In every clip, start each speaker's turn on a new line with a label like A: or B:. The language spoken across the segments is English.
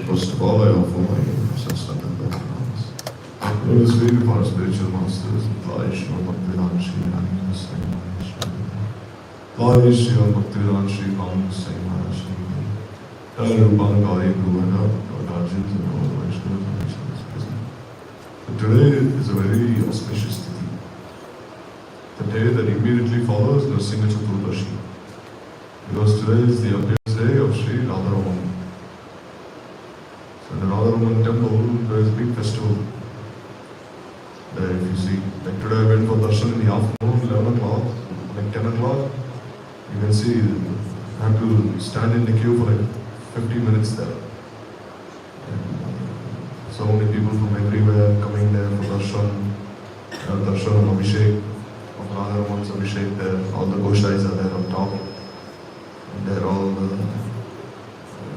A: First of all, I offer my substantive thanks. Those really for our spiritual masters, Shri Bhaktivedanta Shri Bhaktivedanta Maharaj.Sri Rupan Gauri Guruvada, Guardians and all the Vaishnavas present. So today is a very auspicious tithi. The day that immediately follows Nrsimha Chaturdashi. Because today is the appearance day of Sri Radha. So in the Radha temple, there is a big festival. There, if you see, like today I went for darshan in the afternoon, 11 o'clock, like 10 o'clock, you can see I have to stand in the queue for like 50 minutes there. And so many people from everywhere coming there for darshan. Darshan and Abhishek, of Radha Raman's Abhishek there, all the Goshais are there on top. And they're all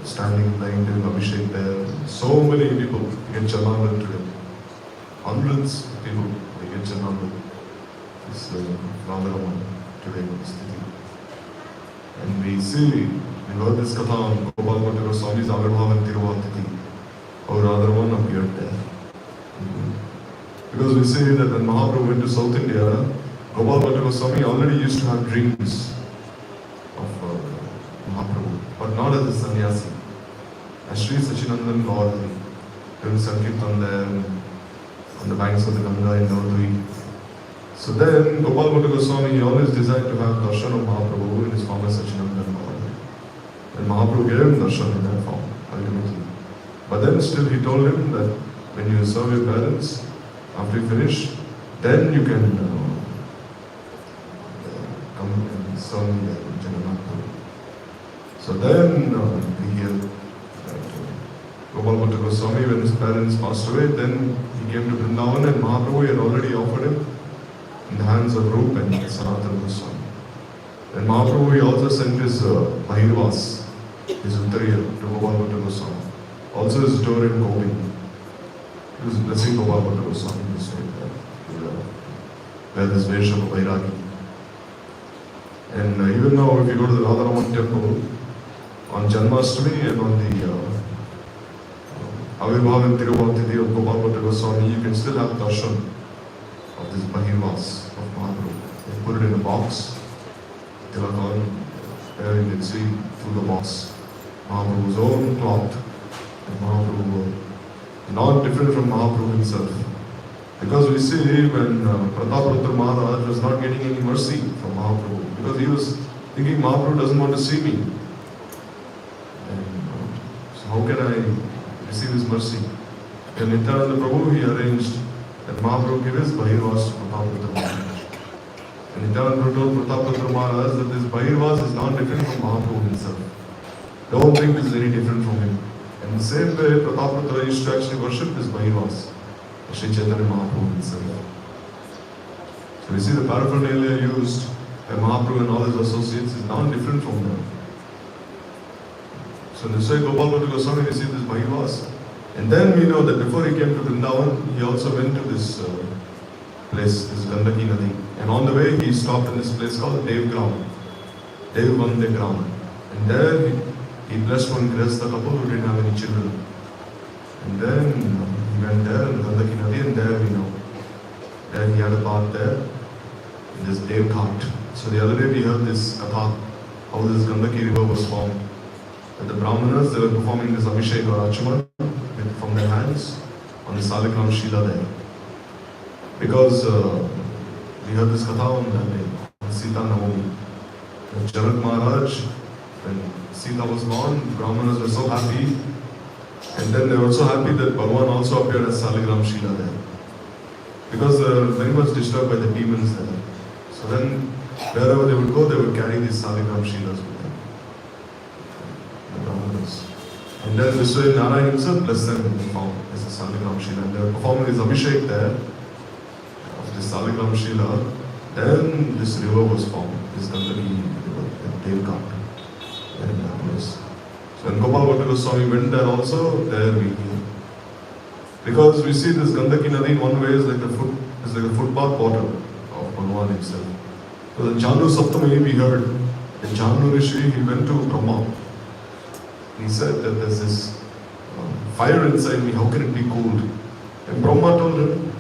A: standing line doing Abhishek there. So many people get Charnamrit today. Hundreds of people they get Charnamrit. This Radha Raman today was Sthiti. And we see, we heard this katha on Gopal Bhatta Goswami's Avirbhav and Tiruvatithi, how Radha Raman appeared there. Because we see that when Mahaprabhu went to South India, Gopal Bhatta Goswami already used to have dreams of Mahaprabhu, but not as a sannyasi. As Sri Sachinandan Lord, doing Sankirtan there on the banks of the Ganga in Navadvip. So then Gopal Bhatta Goswami, he always desired to have darshan of Mahaprabhu in his form as Sachinandan Lord. And Mahaprabhu gave him darshan in that form, ultimately. But then still he told him that when you serve your parents, after you finish, then you can come and serve me in Jagannath. So then we hear that Gopal Bhatta Goswami, when his parents passed away, then he came to Vrindavan and Mahaprabhu had already offered him in the hands of Rup and Sanatana Goswami. And Mahaprabhu, he also sent his Bahirvas, his Uttariya, to Gopal Bhatta Goswami. Also his door in Gopi. He was blessing Gopal Bhatta Goswami this way there. Where this Vesha of Vairagi. And even now, if you go to the Radha Raman temple, on Janmashtami and on the Avirbhav and Tiruvatithi of Gopal Bhatta Goswami, you can still have darshan of this Bahirvas of Mahaprabhu. They put it in a box, Tilakan, where you can see through the box Mahaprabhu's own cloth. And Mahaprabhu, not different from Mahaprabhu himself. Because we see when Prataparuddra Maharaj was not getting any mercy from Mahaprabhu, because he was thinking Mahaprabhu doesn't want to see me. And so how can I receive his mercy? And Nityananda Prabhu, he arranged that Mahaprabhu give his Bahirvas to Prataparuddra Maharaj. And Nityananda Prabhu told Prataparuddra Maharaj that this Bahirvas is not different from Mahaprabhu himself. Don't think this is any different from him. And in the same way, Prataparuddra used to actually worship his Bahirvas, Sri Chaitanya Mahaprabhu himself. So we see the paraphernalia used by Mahaprabhu and all his associates is not different from them. So in this way, Gopal Bhatta Goswami received this Bahirvas. And then we know that before he came to Vrindavan, he also went to this place, this Gandaki Nadi. And on the way, he stopped in this place called Dev Gram, Dev Vande Gram. And there he blessed one Grihastha couple who didn't have any children. And then he went there in Gandaki Nadi, and there we know. There he had a bath there, in this Dev Ghat. So the other day we heard this katha, how this Gandaki river was formed. That the Brahmanas, they were performing this Abhishek or Achuman from their hands on the Salikram Shila there. Because we heard this katha on that day, on Sita Navami. When Janak Maharaj, when Sita was born, the Brahmanas were so happy. And then they were also happy that Bhagavan also appeared as Salikram Shila there. Because they were very much disturbed by the demons there. So then, wherever they would go, they would carry these Salikram Shilas with them. The Brahmanas. And then this way, Narayana himself blessed them in the form as a Salikram Shila. And they were performing this Abhishek there, of this Salikram Shila. Then this river was formed, this Gandaki river, the Dev Ghat. Very marvelous. So when Gopal Bhatta Goswami went there also, there we hear. Because we see this Gandaki Nadi in one way is like a footpath water of Bhagavan himself. So the Janu Saptami we heard, the Janu Rishi, he went to Brahma. He said that there's this fire inside me, how can it be cooled? And Brahma told him,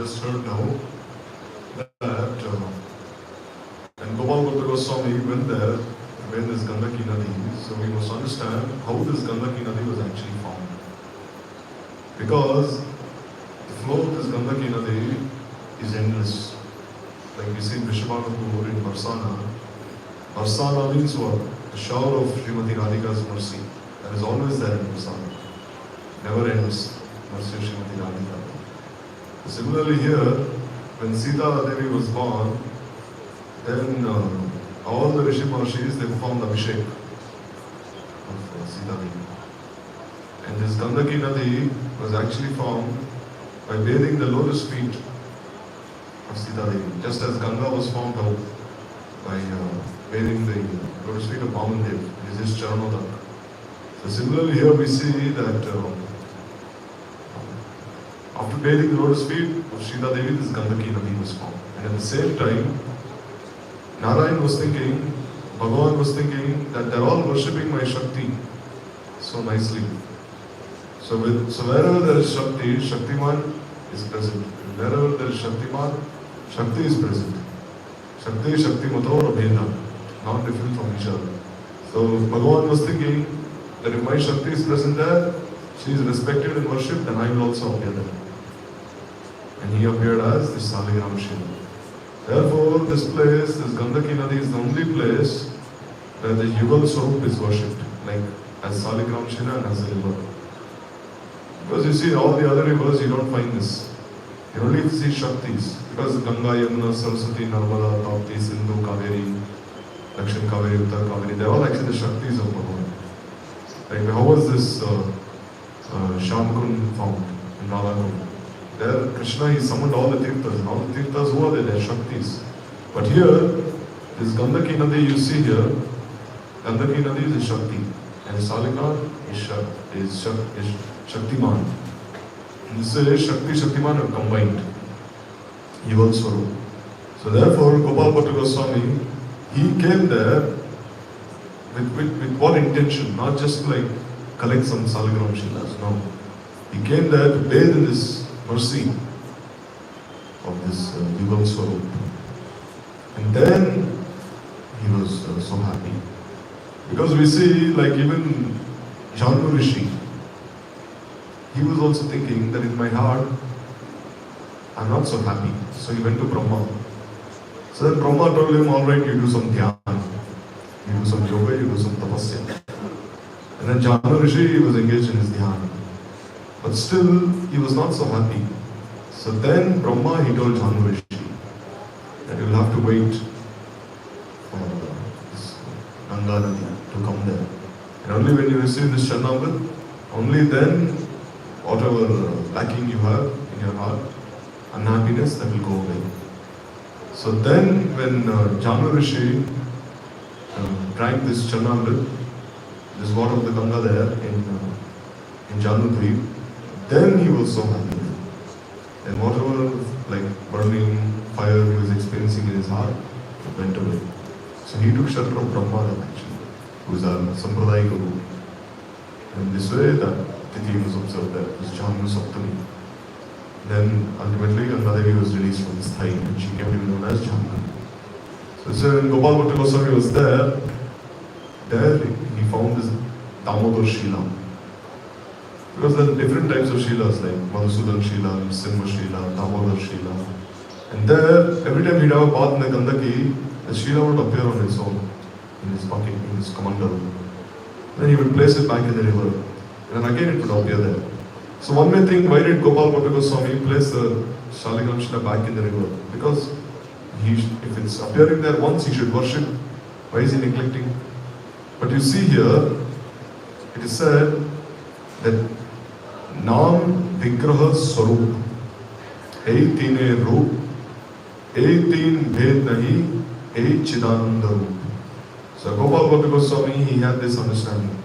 A: just heard now that and Gopal Bhatta Goswami went there when this Gandaki Nadi, so we must understand how this Gandaki Nadi was actually formed. Because the flow of this Gandaki Nadi is endless. Like we see Vishwanapur in Barsana. Barsana means what? the shower of Srimati Radhika's mercy that is always there in Prasadam. Never ends. Mercy of Srimati Radhika. Similarly here, when Sita Devi was born, then all the Rishi Maharshis, they performed Abhishek of Sita Devi. And this Gandaki Nadi was actually formed by bathing the lotus feet of Sita Devi, just as Ganga was formed out by bathing the lotus feet of Vaman Dev. This is Charanodak. So similarly here we see that after bathing the lotus feet of Sita Devi, this Gandaki Nadi was formed. And at the same time, Narayan was thinking, Bhagavan was thinking that they're all worshipping my Shakti so nicely. So wherever there is Shakti, Shaktiman is present. Wherever there is Shaktiman, Shakti is present. Shakti, Shakti Mato or Abheda, not different from each other. So Bhagavan was thinking that if my Shakti is present there, she is respected and worshipped, then I will also appear there. And he appeared as this Saligram Shiva. Therefore, this place, this Gandaki Nadi is the only place where the Yugal Swarup is worshipped, like as Saligram Shiva and as a river. Because you see, all the other rivers, you don't find this. You only see Shaktis. Because Ganga, Yamuna, Saraswati, Narmada, Tapti, Sindhu, Kaveri, Dakshin Kaveri, Uttar Kaveri, they're all actually the Shaktis of Bhagavan. Like, how was this Shamkun found in Radhakund? There, Krishna, he summoned all the Tirthas, and all the Tirthas, who are they? They're Shaktis. But here, this Gandaki Nadi you see here, Gandaki Nadi is a Shakti, and Salika is Shaktiman. And this is Shakti, Shaktiman are combined. Yugal Swarup. So therefore, Gopal Bhatta Goswami, he came there with what intention? Not just like collect some Saligram Shilas, no. He came there to bathe in this mercy of this Yugal Swarup. And then he was so happy. Because we see, like even Janu Rishi, he was also thinking that in my heart, I'm not so happy. So he went to Brahma. So then Brahma told him, all right, you do some dhyan, you do some yoga, you do some tapasya. And then Janu Rishi was engaged in his dhyan. But still, he was not so happy. So then Brahma, he told Janu Rishi that you will have to wait for this Ganga Nadi to come there. And only when you receive this Charnamrit, only then, whatever lacking you have in your heart, unhappiness, that will go away. So then, when Janu Rishi drank this Charnamrit, this water of the Ganga there in Janu Dweep, then he was so happy. And whatever like burning fire he was experiencing in his heart went away. So he took shelter of Brahma actually, who is our Sampradaya Guru. And this way that Tithi was observed there, this Janu Saptami. Then ultimately Ganga Devi was released from this thigh and she came to be known as Janu. So when Gopal Bhatta Goswami was there he found this Damodar Shila. Because there are different types of Shilas like Madhusudan Shila, Simha Shila, Damodar Shila. And there, every time he'd have a bath in the Gandaki, the Shila would appear on its own, in his bucket, in his commander. Then he would place it back in the river. And then again it would appear there. So one may think, why did Gopal Bhatta Goswami place the Shaligam Shila back in the river? Because if it's appearing there once, he should worship. Why is he neglecting? But you see here, it is said that Naam Vigraha Swarup, Ei Tine Roop, Ei Teen Bhed Nahi, Ei Chidananda Roop. So Gopal Bhatta Goswami, he had this understanding.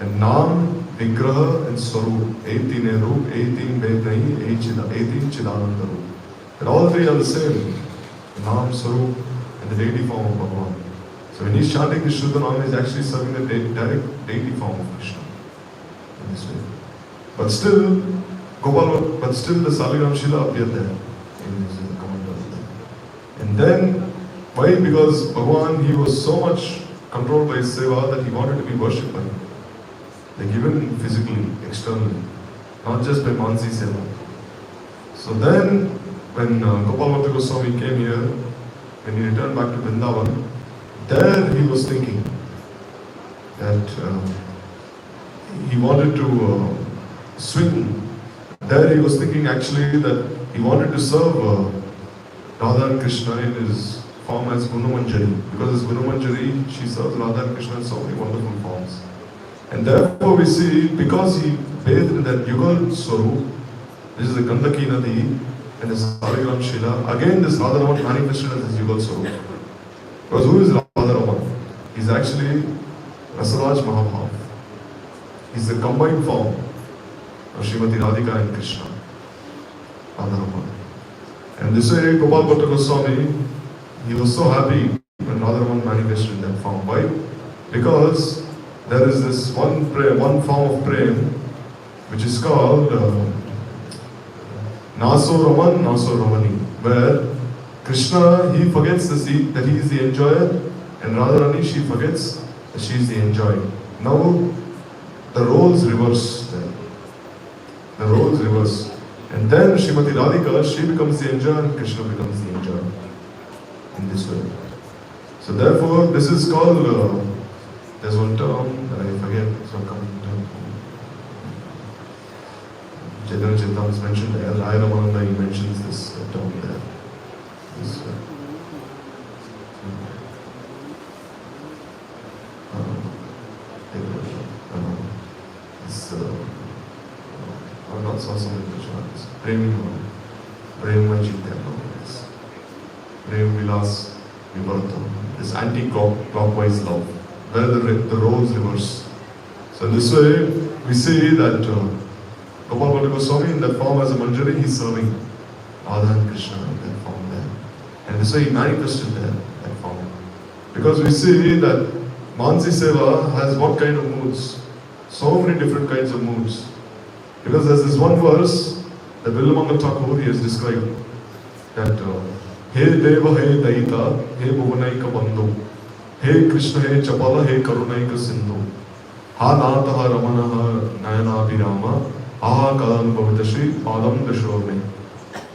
A: And Naam, Vigraha and Swarup, Ei Tine Roop, Ei Teen Bhed Nahi, Ei Teen Chidananda Roop. And all three are the same. Naam, Swarup and the deity form of Bhagavan. So when he's chanting the Shuddha Naam, he's actually serving the direct deity form of Krishna. In this way. But still, the Saligram Shila appeared there in his commander. And then, why? Because Bhagavan, he was so much controlled by his seva that he wanted to be worshipped by him. Like even physically, externally, not just by Mansi seva. So then, when Gopal Bhatta Goswami came here, when he returned back to Vrindavan, there he was thinking that he wanted to swing. There he was thinking actually that he wanted to serve Radha and Krishna in his form as Gunamanjari. Because as Gunamanjari, she serves Radha and Krishna in so many wonderful forms. And therefore we see, because he bathed in that Yugal Swarup, this is the Gandaki Nadi, and this Saligram Shila, again this Radharaman manifested as this Yugal Swarup. Because who is Radharaman? He's actually Rasaraj Mahabhav. He's the combined form of Srimati Radhika and Krishna. Radharaman. And this way Gopal Bhatta Goswami, he was so happy when Radharaman manifested in that form. Why? Because there is this one form of prem which is called Naso Raman, Naso Ramani, where Krishna, he forgets that he is the enjoyer, and Radharani, she forgets that she is the enjoyer. Now the roles reverse then. The roles reverse. And then Srimati Radhika, she becomes the enjoyer and Krishna becomes the enjoyer. In this way. So therefore, this is called, there's one term that I forget, it's not coming to Chaitanya Charitamrita is mentioned there, Ramananda, he mentions this term there. This, not Swasam Krishna, it's Prema Jitya, Prem Vilas Vivartam, this anti-clockwise love, where the roles reverse. So in this way, we see that Gopal Bhatta Goswami in that form as a Manjari, he's serving Radha and Krishna in that form there. And this way he manifested there, that form. Because we see that Mansi Seva has what kind of moods? So many different kinds of moods. Because there's this one verse that Villamangal Thakur he has described that He Deva, He Daita, He Bhuvanaika Bandhu, He Krishna, He Chapala, He Karunaika Sindhu, Ha Nataha Ramana Nayana Abhirama, Aha Kalan Bhavitashri, Padam Dashorme.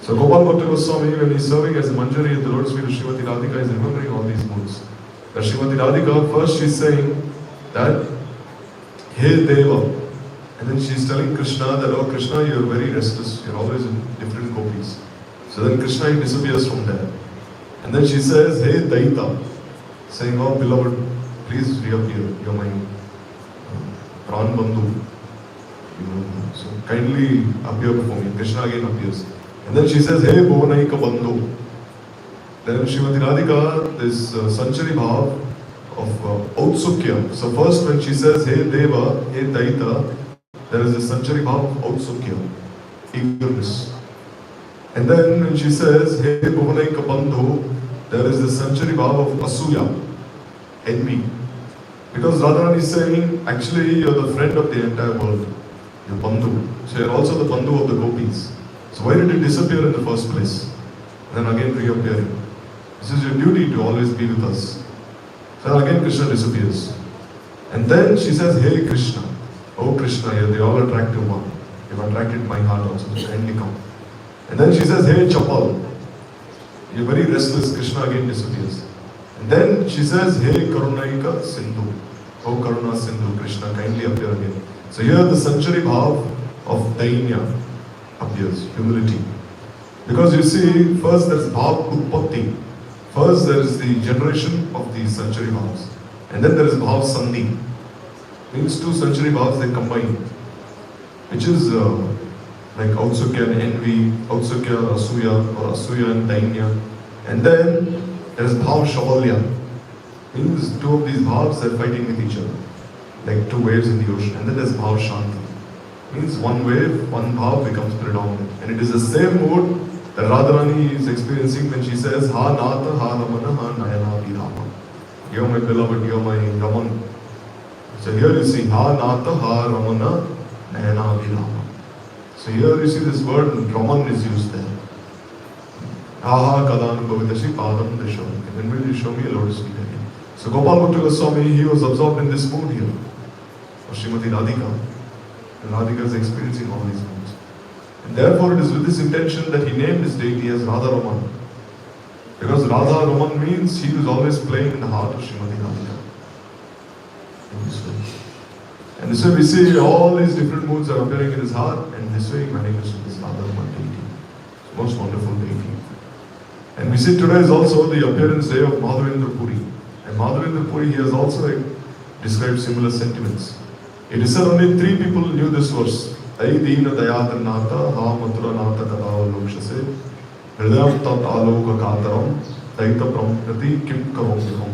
A: So Gopal Bhatta Goswami, when he's serving as a Manjari at the Lord's feet of Srimati Radhika, is remembering all these moods. That Srimati Radhika, first she's saying that He Deva, and then she's telling Krishna that, oh Krishna, you're very restless, you're always in different gopis. So then Krishna he disappears from there. And then she says, Hey Daita, saying, oh beloved, please reappear, you're my Pran Bandhu. So kindly appear before me. Krishna again appears. And then she says, Hey Bhuvanaika Bandhu. Then Srimati Radhika, this Sanchari Bhav of Outsukya. So first when she says, Hey Deva, Hey Daita, there is a Sanchari Bhav of Outsukya, eagerness. And then when she says, Hey Bhuvanaika Bandhu, there is the Sanchari Bhav of Asuya, envy. Because Radharani is saying, actually you're the friend of the entire world. You're Bandhu. So you're also the Bandhu of the gopis. So why did you disappear in the first place? And then again reappearing. This is your duty to always be with us. So again Krishna disappears. And then she says, Hey Krishna. Oh Krishna, you're the all-attractive one. You've attracted my heart also, so kindly come. And then she says, Hey Chapal. You're very restless. Krishna again disappears. And then she says, Hey Karunaika Sindhu. Oh Karuna Sindhu, Krishna, kindly appear again. So here the Sanchari Bhav of Dainya appears, humility. Because you see, first there is Bhav Utpatti. First there is the generation of the Sanchari Bhavs. And then there is Bhav Sandhi. Means two Sanchari Bhavs they combine. Which is like Outsukya and envy, Outsukya, Asuya, or Asuya and Dainya. And then there is Bhav Shavalya. Means two of these Bhavs are fighting with each other. Like two waves in the ocean. And then there's Bhav Shanti. Means one wave, one Bhav becomes predominant. And it is the same mood that Radharani is experiencing when she says, Ha Nata, Ha Ramana, Ha Nayana, Virama. You're my beloved, you're my Raman. So here you see, Ha Nata, Ha Ramana, Nayana, Virama. So here you see this word, Raman is used there. Aha Kadan Bhavitashi Padam Desham. When will you show me a lotus feet again? So Gopal Bhatta Goswami, he was absorbed in this mood here. Of Srimati Radhika. And Radhika is experiencing all these moods. And therefore it is with this intention that he named his deity as Radha Raman. Because Radha Raman means he was always playing in the heart of Srimati Radhika. in this way. And this way we see all these different moods are appearing in his heart, and this way he manifests this Radha Raman deity. Most wonderful deity. And we see today is also the appearance day of Madhavendra Puri. And Madhavendra Puri, he has also described similar sentiments. It is said only 3 people knew this verse. Ai Deena Dayadar Nata, Ha Mathura Nata Kadava Lokshase, Hridayam Tat Aloka Kataram, Daita Pramkrati Kim Karom Viham.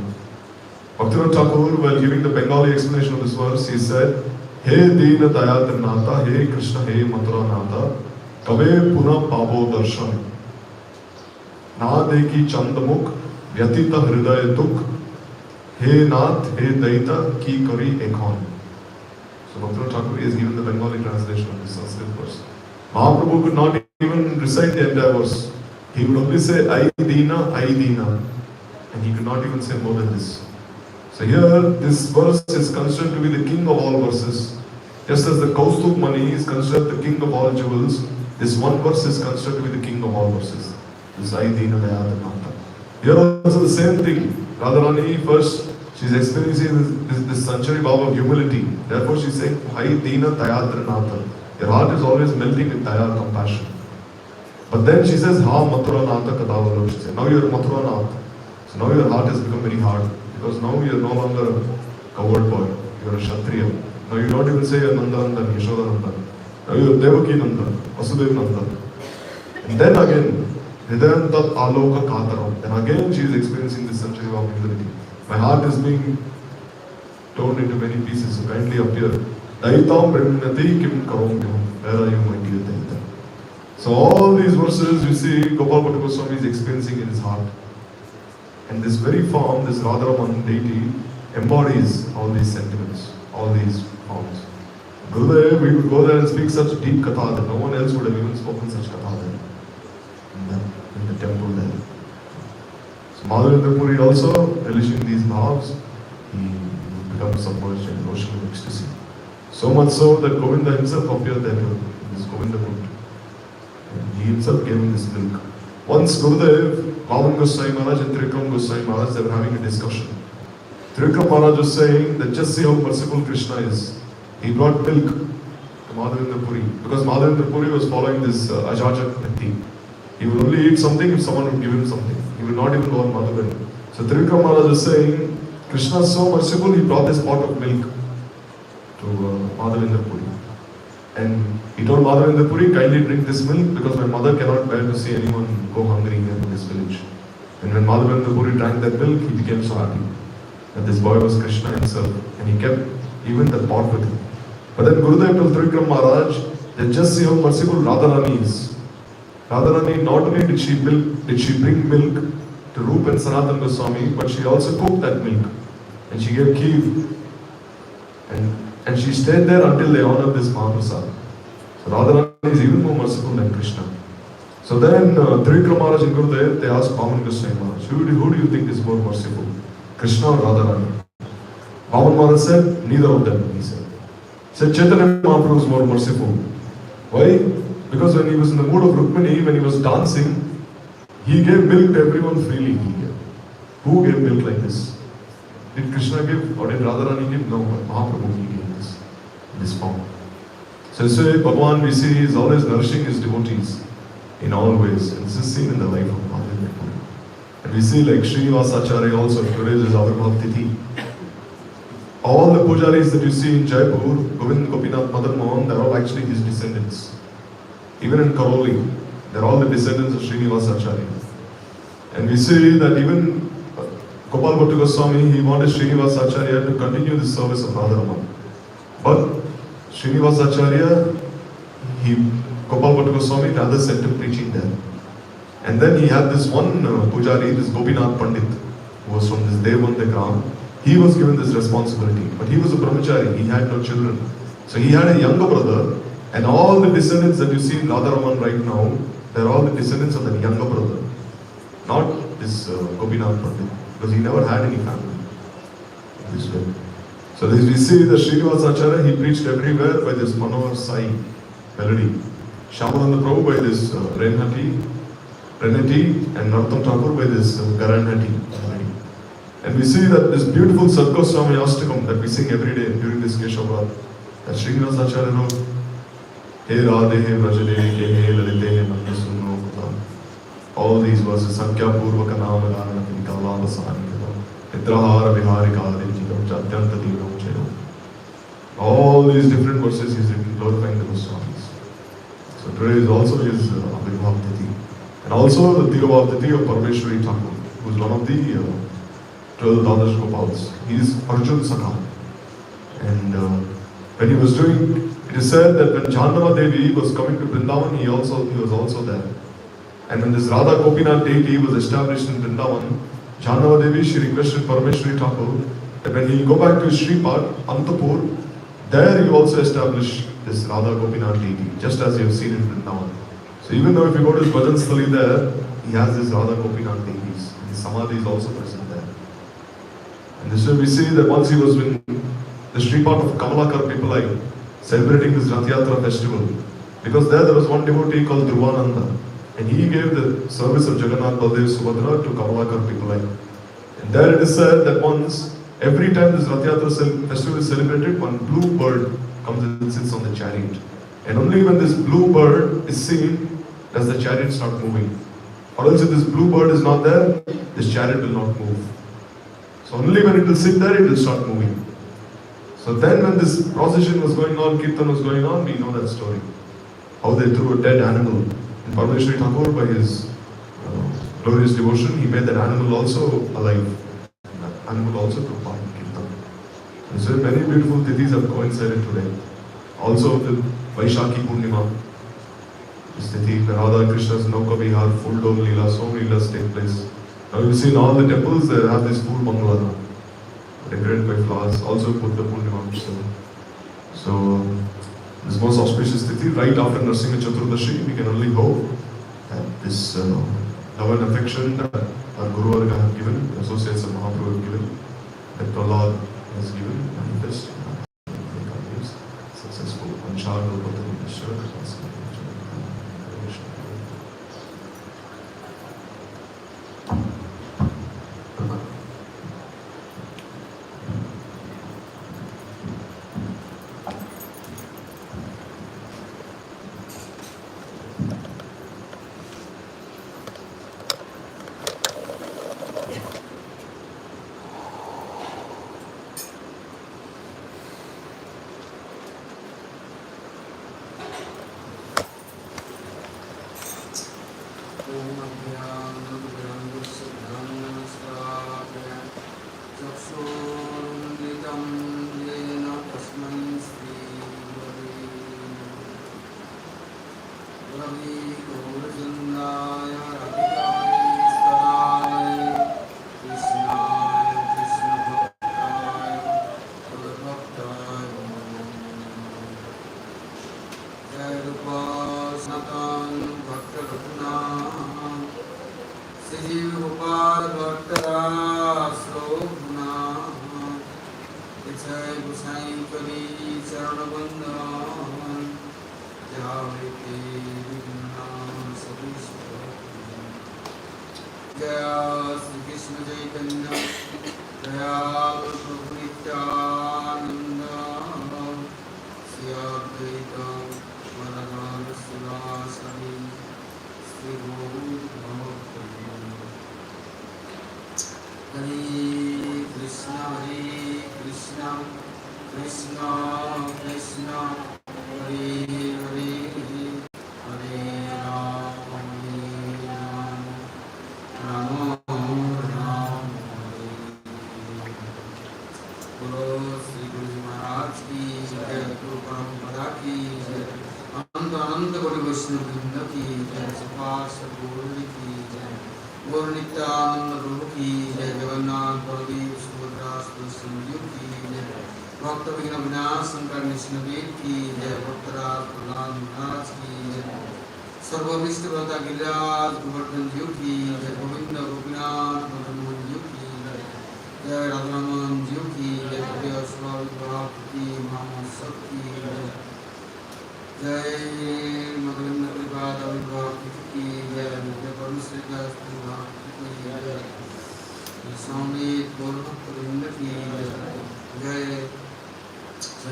A: Bhaktivedanta Thakur, while giving the Bengali explanation of this verse, he said, He Deena Dayadar Nata, He Krishna, He Mathura Nata, Kave Puna Pavo Darshan. Na Deki Chandamuk, Vyatita Hridaya Duk, He Nath, He Daita, Ki Kari Ekhon. So Bhaktivedanta Thakur has given the Bengali translation of this Sanskrit verse. Mahaprabhu could not even recite the entire verse. He would only say, Ai Deena, and he could not even say more than this. So here, this verse is considered to be the king of all verses. Just as the Kaustubh Mani is considered the king of all jewels, this one verse is considered to be the king of all verses. This Ai Deena Dayadar Nata. Here also the same thing. Radharani first, she is experiencing this Sanchari Bhava of humility. Therefore she is saying, Ai Deena Dayadar Nata. Your heart is always melting with daya, compassion. But then she says, Ha Mathura Nata Kadavalu. She says, now you are Mathura Nata. So now your heart has become very hard. Because now you are no longer a coward boy. You are a Kshatriya. Now you don't even say you are Nandanandan, Yashodanandan. Now you are Devaki Nandan, Vasudev Nandan. And then again, Hridayam Tat Aloka Kataram. And again she is experiencing this Sanchari Bhava of humility. My heart is being torn into many pieces, so kindly appear. Daitam Premananda Kim Karom Viham. Where are you, my dear Daita? So all these verses you see Gopal Bhatta Goswami is experiencing in his heart. And this very form, this Radha Raman deity, embodies all these sentiments, all these forms. Gurudev, we would go there and speak such deep katha that no one else would have even spoken such katha there, in the temple there. So Madhavendra Puri also, relishing these bhavs, he becomes submerged in an ocean of ecstasy. So much so that Govinda himself appeared there in this Govinda fruit. And he himself gave him this milk. Once Gurudev, Pavan Goswami Maharaj and Trikram Goswami Maharaj, they were having a discussion. Trikram Maharaj was saying that just see how merciful Krishna is. He brought milk to Madhavendra Puri because Madhavendra Puri was following this Ajajak Bhakti. He would only eat something if someone would give him something. He would not even go on Madhavendra. So Trikram Maharaj was saying, Krishna is so merciful, he brought this pot of milk to Madhavendra Puri. And he told Madhavendra Puri, kindly drink this milk because my mother cannot bear to see anyone go hungry here in this village. And when Madhavendra Puri drank that milk, he became so happy that this boy was Krishna himself. And he kept even the pot with him. But then Gurudev told Trikram Maharaj that just see how merciful Radharani is. Radharani, not only did she bring milk to Rup and Sanatan Goswami, but she also cooked that milk. And she gave kheer. And she stayed there until they honored this Mahaprasad. So Radharani is even more merciful than Krishna. So then Trikram Maharaj and Gurudev, they asked Pavan Goswami Maharaj, who do you think is more merciful? Krishna or Radharani? Pavan Maharaj said, neither of them, he said. He said, Chaitanya Mahaprabhu is more merciful. Why? Because when he was in the mood of Rukmini, when he was dancing, he gave milk to everyone freely. Who gave milk like this? Did Krishna give or did Radharani give? No, but Mahaprabhu he gave this in this form. So this way, Bhagavan we see is always nourishing his devotees in all ways. And this is seen in the life of Madhavendra Puri. And we see like Srinivas Acharya also encourages Avirbhav Tithi. All the pujaris that you see in Jaipur, Govind, Gopinath, Madan Mohan, they're all actually his descendants. Even in Karoli, they're all the descendants of Srinivas Acharya. And we see that even Gopal Bhatta Goswami, he wanted Srinivas Acharya to continue the service of Radharaman. But Srinivas Acharya, Gopal Bhatta Goswami rather sent him preaching there. And then he had this one pujari, this Gopinath Pandit, who was from this Devbande Gram. He was given this responsibility. But he was a brahmachari, he had no children. So he had a younger brother, and all the descendants that you see in Radharaman right now, they're all the descendants of that younger brother. Not this Gopinath Pandit, because he never had any family. This way. So as we see the Srinivas Acharya, he preached everywhere by this Manohar Sai melody. Shyamananda Prabhu by this Renati, and Narottam Thakur by this Garanhati melody. And we see that this beautiful Sarkoswami Ashtakam that we sing every day during this Keshavat, that Srinivas Acharya wrote, He Radhe, He Vrajade, He Lalite, Nandasuno Kuta. All these verses, Sankhya Purvaka Nama Dharana Kinkala Basani Kata, Nitrahara Viharika Adikam Chatyanta Divam Chayo. All these different verses he's written glorifying the Goswamis. So today is also his Abhirabhav Tithi. And also the Tirubhav Tithi of Parameshwari Thakur, who is one of the 12 Dadash Gopals. He is Arjun Sakha. And when he was doing, it is said that when Jhanava Devi was coming to Vrindavan, he was also there. And when this Radha Gopinath deity was established in Vrindavan, Jhanava Devi, she requested Parameshwari Thakur that when he go back to his Shripad, Antapur, there you also establish this Radha Gopinath deity, just as you have seen in Vrindavan. So even though if you go to his Bhajan Sthali there, he has this Radha Gopinath deities. His Samadhi is also present there. And this way we see that once he was in the Shripad of Kamalakar Pipalai, celebrating this Rath Yatra festival, because there was one devotee called Dhruvananda, and he gave the service of Jagannath Baldev Subhadra to Kamalakar Pipalai. And there it is said that once, every time this Rath Yatra festival is celebrated, one blue bird comes and sits on the chariot. And only when this blue bird is seen, does the chariot start moving. Or else if this blue bird is not there, this chariot will not move. So only when it will sit there, it will start moving. So then when this procession was going on, Kirtan was going on, we know that story. How they threw a dead animal. And Parameshwari Thakur, by his glorious devotion, he made that animal also alive. That animal also took part in Kirtan. And so many beautiful tithis have coincided today. Also the Vaishakhi Purnima, this tithi, where Radha and Krishna's Nauka Vihar, full dome Leela, so many Leelas take place. Now you see in all the temples they have this full bangala, decorated by flowers, also Buddha Purnima. So this most auspicious tithi, right after Narsingha Chaturdashi, we can only hope that this love and affection that our Guru Varga have given, the associates of Mahaprabhu have given, that Prahlad has given, manifest in our lives, successful. Anshar
B: Swami Guru
A: So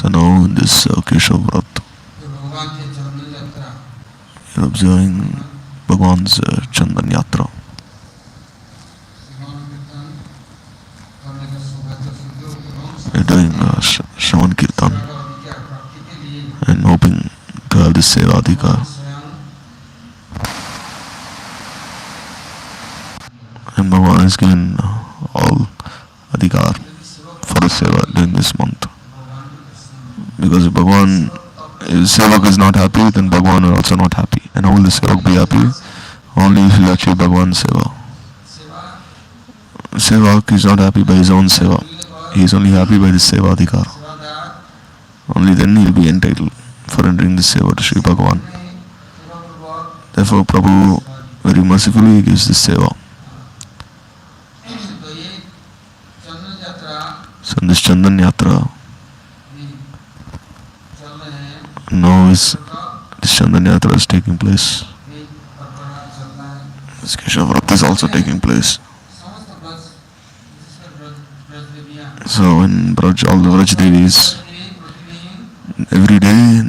A: now in this Keshav Vrat, you're observing Bhagwan's Chandan Yatra. You're doing Shravan Kirtan and hoping to have this Seva Adhikar. And Bhagwan has given all Adhikar for the Seva during this month. Because if Bhagwan, if Sevak is not happy, then Bhagwan is also not happy. And how will the Sevak be happy? Only if he achieve Bhagwan's Seva. Sevak is not happy by his own Seva. He is only happy by the Seva Adhikar. Only then he will be entitled for entering the Seva to Sri Bhagwan. Therefore Prabhu very mercifully gives this Seva. So in this Chandan Yatra, now this Chandan Yatra is taking place. This Keshav Vrat is also taking place. So in Braj, all the Braj Devis, every day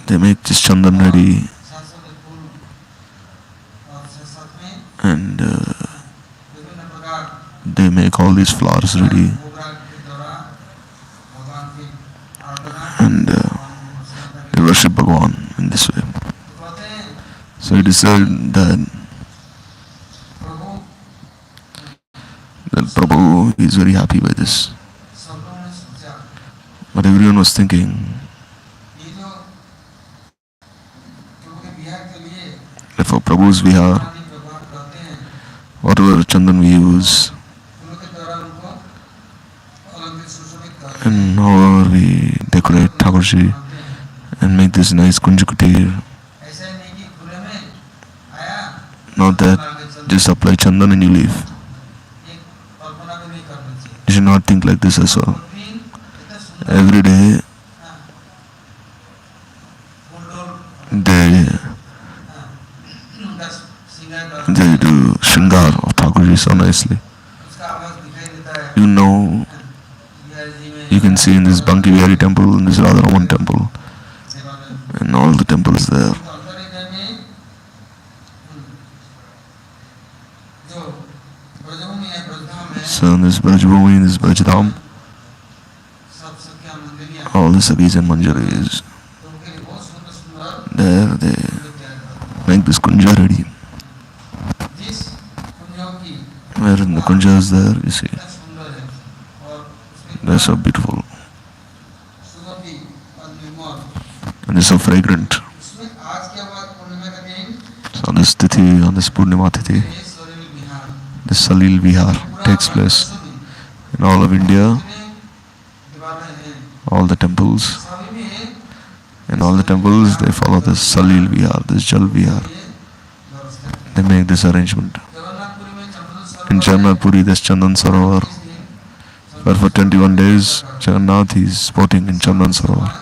A: they make this Chandan ready, and they make all these flowers ready, and they worship Bhagwan in this way. So it is said that Prabhu is very happy by this. But everyone was thinking, that for Prabhu's vihar, whatever chandan we use, and however we decorate Thakurji and make this nice kunjukutir, not that just apply chandan and you leave. You should not think like this as well. Every day they do Shringar of Thakurji so nicely. You know, you can see in this Bhaktivedanta temple, in this Radha Ramana temple, and all the temples there. So in this Brajbhumi, in this Brajadham, all the Sakhis and Manjaris, there they make this kunja ready. Where in the kunja is there, you see, they're so beautiful and they're so fragrant. So on this Tithi, on this Purnima Tithi, this Salil Vihar takes place in all of India. All the temples, in all the temples they follow this Salil Vihar, this Jal Vihar. They make this arrangement. In Jagannath Puri there's Chandan Sarovar, where for 21 days Jagannath is sporting in Chandan Sarovar.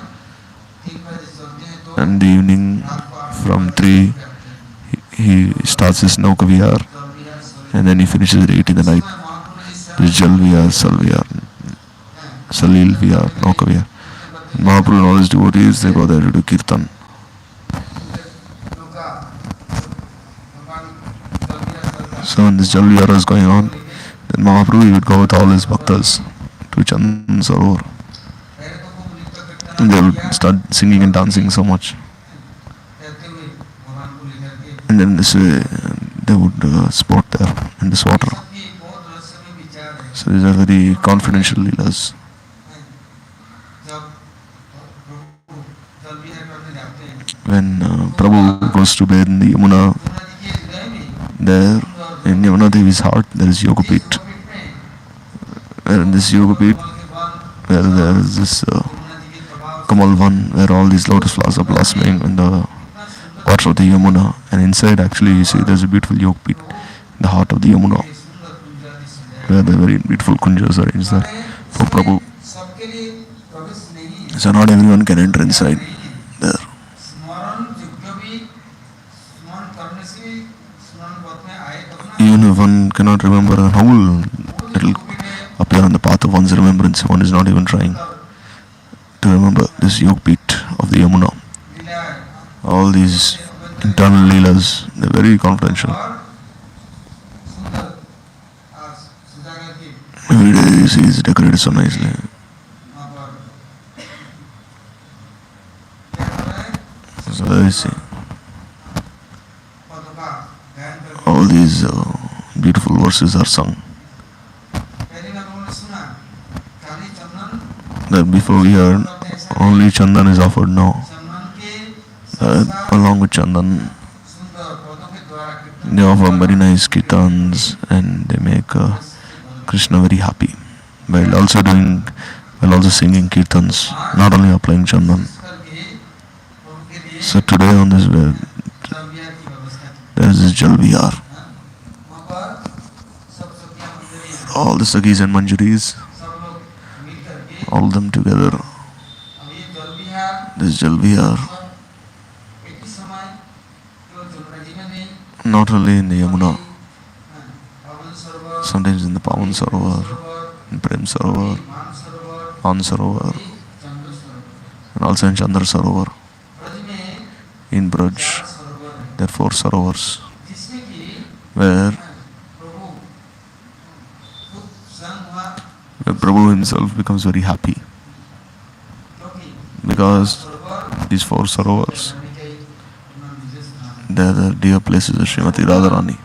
A: And in the evening from 3 he starts his Nauka Vihar, and then he finishes at 8 in the night. This Jal Vihar, Sal Vihar, Salil Vihar, Nauka Vihar. Mahaprabhu and all his devotees, they go there to do Kirtan. So when this Jal Vihar is going on, then Mahaprabhu would go with all his bhaktas to Chandan Sarovar. And they would start singing and dancing so much. And then this way they would sport there in this water. So these are very confidential leelas. When Prabhu goes to bathe in the Yamuna, there in Yamuna Devi's heart there is Yogapit. Where in this Yogapit, where there is this Kamalvan, where all these lotus flowers are blossoming in the water of the Yamuna, and inside actually you see there's a beautiful Yogapit in the heart of the Yamuna.
B: where the very beautiful kunjas arranged there for Prabhu. So not everyone can enter inside there. Even if one cannot remember an howl, it will appear on the path of one's remembrance. One is not even trying to remember this yog beat of the Yamuna. All these internal leelas, they're very confidential. Every day you see it's decorated so nicely. So there you see all these beautiful verses are sung. That before we heard, only Chandan is offered now. Along with Chandan, they offer very nice kirtans and they make Krishna very happy while also singing kirtans, not only applying Chandan. So today on this bed, there is this Jal Vihar. All the Sakhis and Manjuris, all of them together. This Jal Vihar, not only in the Yamuna, sometimes in the Pavan Sarovar, in Prem Sarovar, An Sarovar, and also in Chandra Sarovar. In Braj, there are 4 sarovars where Prabhu himself becomes very happy because these 4 sarovars, they are the dear places of Srimati Radharani.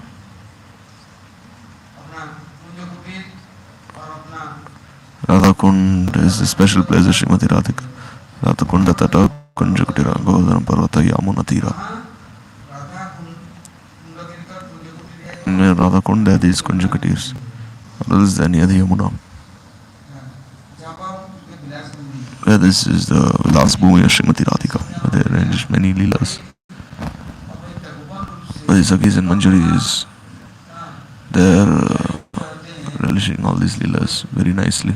B: Radha Kund is the special place of Srimati Radhika. Radha Kunda Tata Kunjakutira Govardhana Parvata Yamuna Tira. Near Radha Kund there are these Kunjakutirs. Others they are near the Yamuna. Where this is the last bhumi of Srimati Radhika, where they arrange many leelas. But the Sakhis and Manjuris, they are relishing all these leelas very nicely.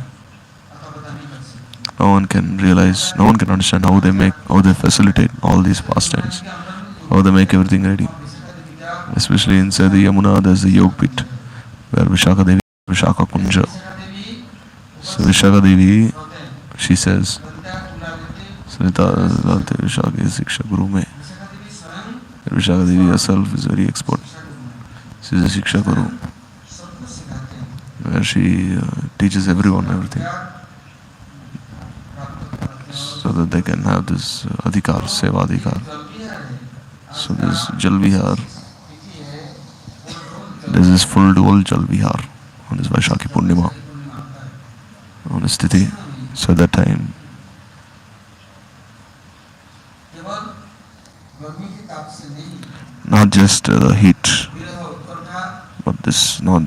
B: No one can realize, no one can understand how they facilitate all these pastimes, how they make everything ready. Especially inside the Yamuna, there's the Yog Pit, where Vishaka Devi, Vishaka Kunja. So Vishaka Devi, she says, Sarita Vishaka is Siksha Guru me. Vishaka Devi herself is very expert. She is a Siksha Guru, where she teaches everyone everything, so that they can have this adhikar, seva adhikar. So this Jal Vihar, this is full dual Jal Vihar on this Vaishakhi Purnima, on this Tithi. So at that time, not just the heat, but this not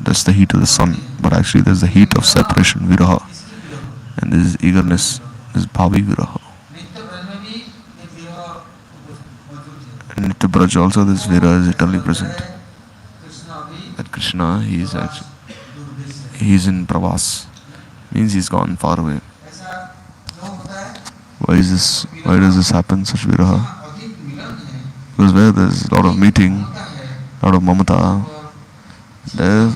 B: just the heat of the sun, but actually there's the heat of separation, viraha, and this is eagerness, this is bhavi viraha. And Nitya Braj also, this viraha is eternally present. That Krishna, he is in pravas, means he's gone far away. Why is this? Why does this happen, such viraha? Because where there's a lot of meeting, a lot of mamata, there,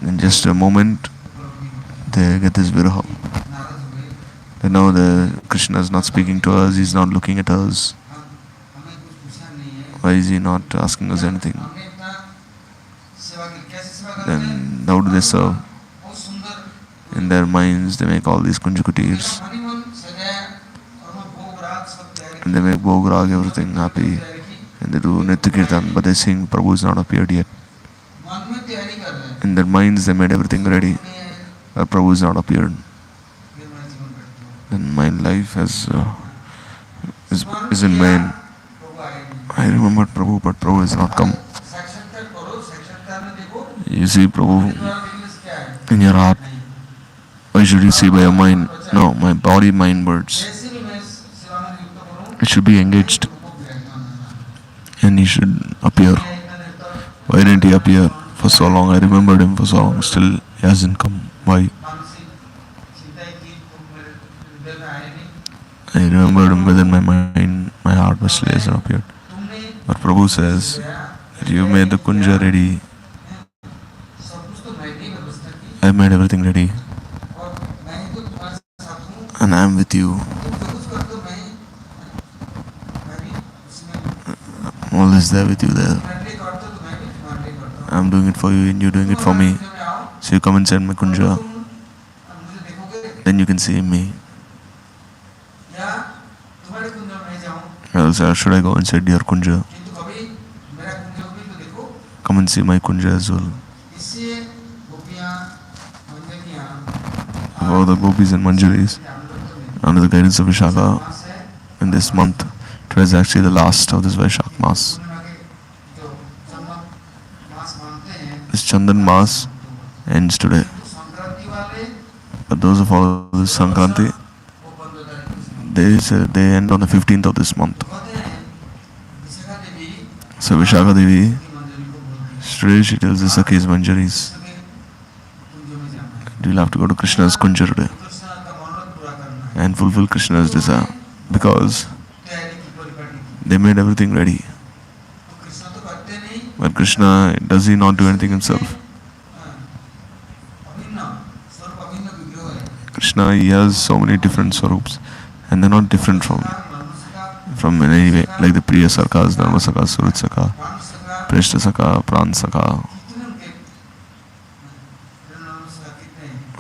B: in just a moment, they get this viraha. They know that Krishna is not speaking to us, he's not looking at us. Why is he not asking us anything? Then how do they serve? In their minds, they make all these kunjakutirs. And they make bhograg, everything happy. And they do Nitya Kirtan, but they sing Prabhu is not appeared yet. In their minds, they made everything ready, but Prabhu is not appeared. Then my life is in vain. I remembered Prabhu, but Prabhu has not come. You see Prabhu in your heart. Why should you see by your mind? No, my body, mind, words. It should be engaged. And he should appear. Why didn't he appear? For so long, I remembered him for so long, still he hasn't come. Why? I remembered him within my mind, my heart, but still he hasn't appeared. But Prabhu says that you made the kunja ready. I made everything ready. And I am with you. I'm always there with you there. I'm doing it for you and you're doing it for me. So you come inside my kunja. Then you can see me. Else, should I go inside your kunja? Come and see my kunja as well. All the gopis and manjaris, under the guidance of Vishaka, in this month, today is actually the last of this Vaishak Mass. This Chandan Mass ends today. But those who follow this Sankranti, they end on the 15th of this month. So Vishaka Devi, today she tells the Sakhis Manjaris, you'll have to go to Krishna's kunja today and fulfill Krishna's desire, because they made everything ready. But Krishna, does he not do anything himself? Krishna, he has so many different swarups, and they're not different from in any way, like the Priya Sakas, Dharma Sakas, Surat Saka, Preshta Saka, Pran Saka.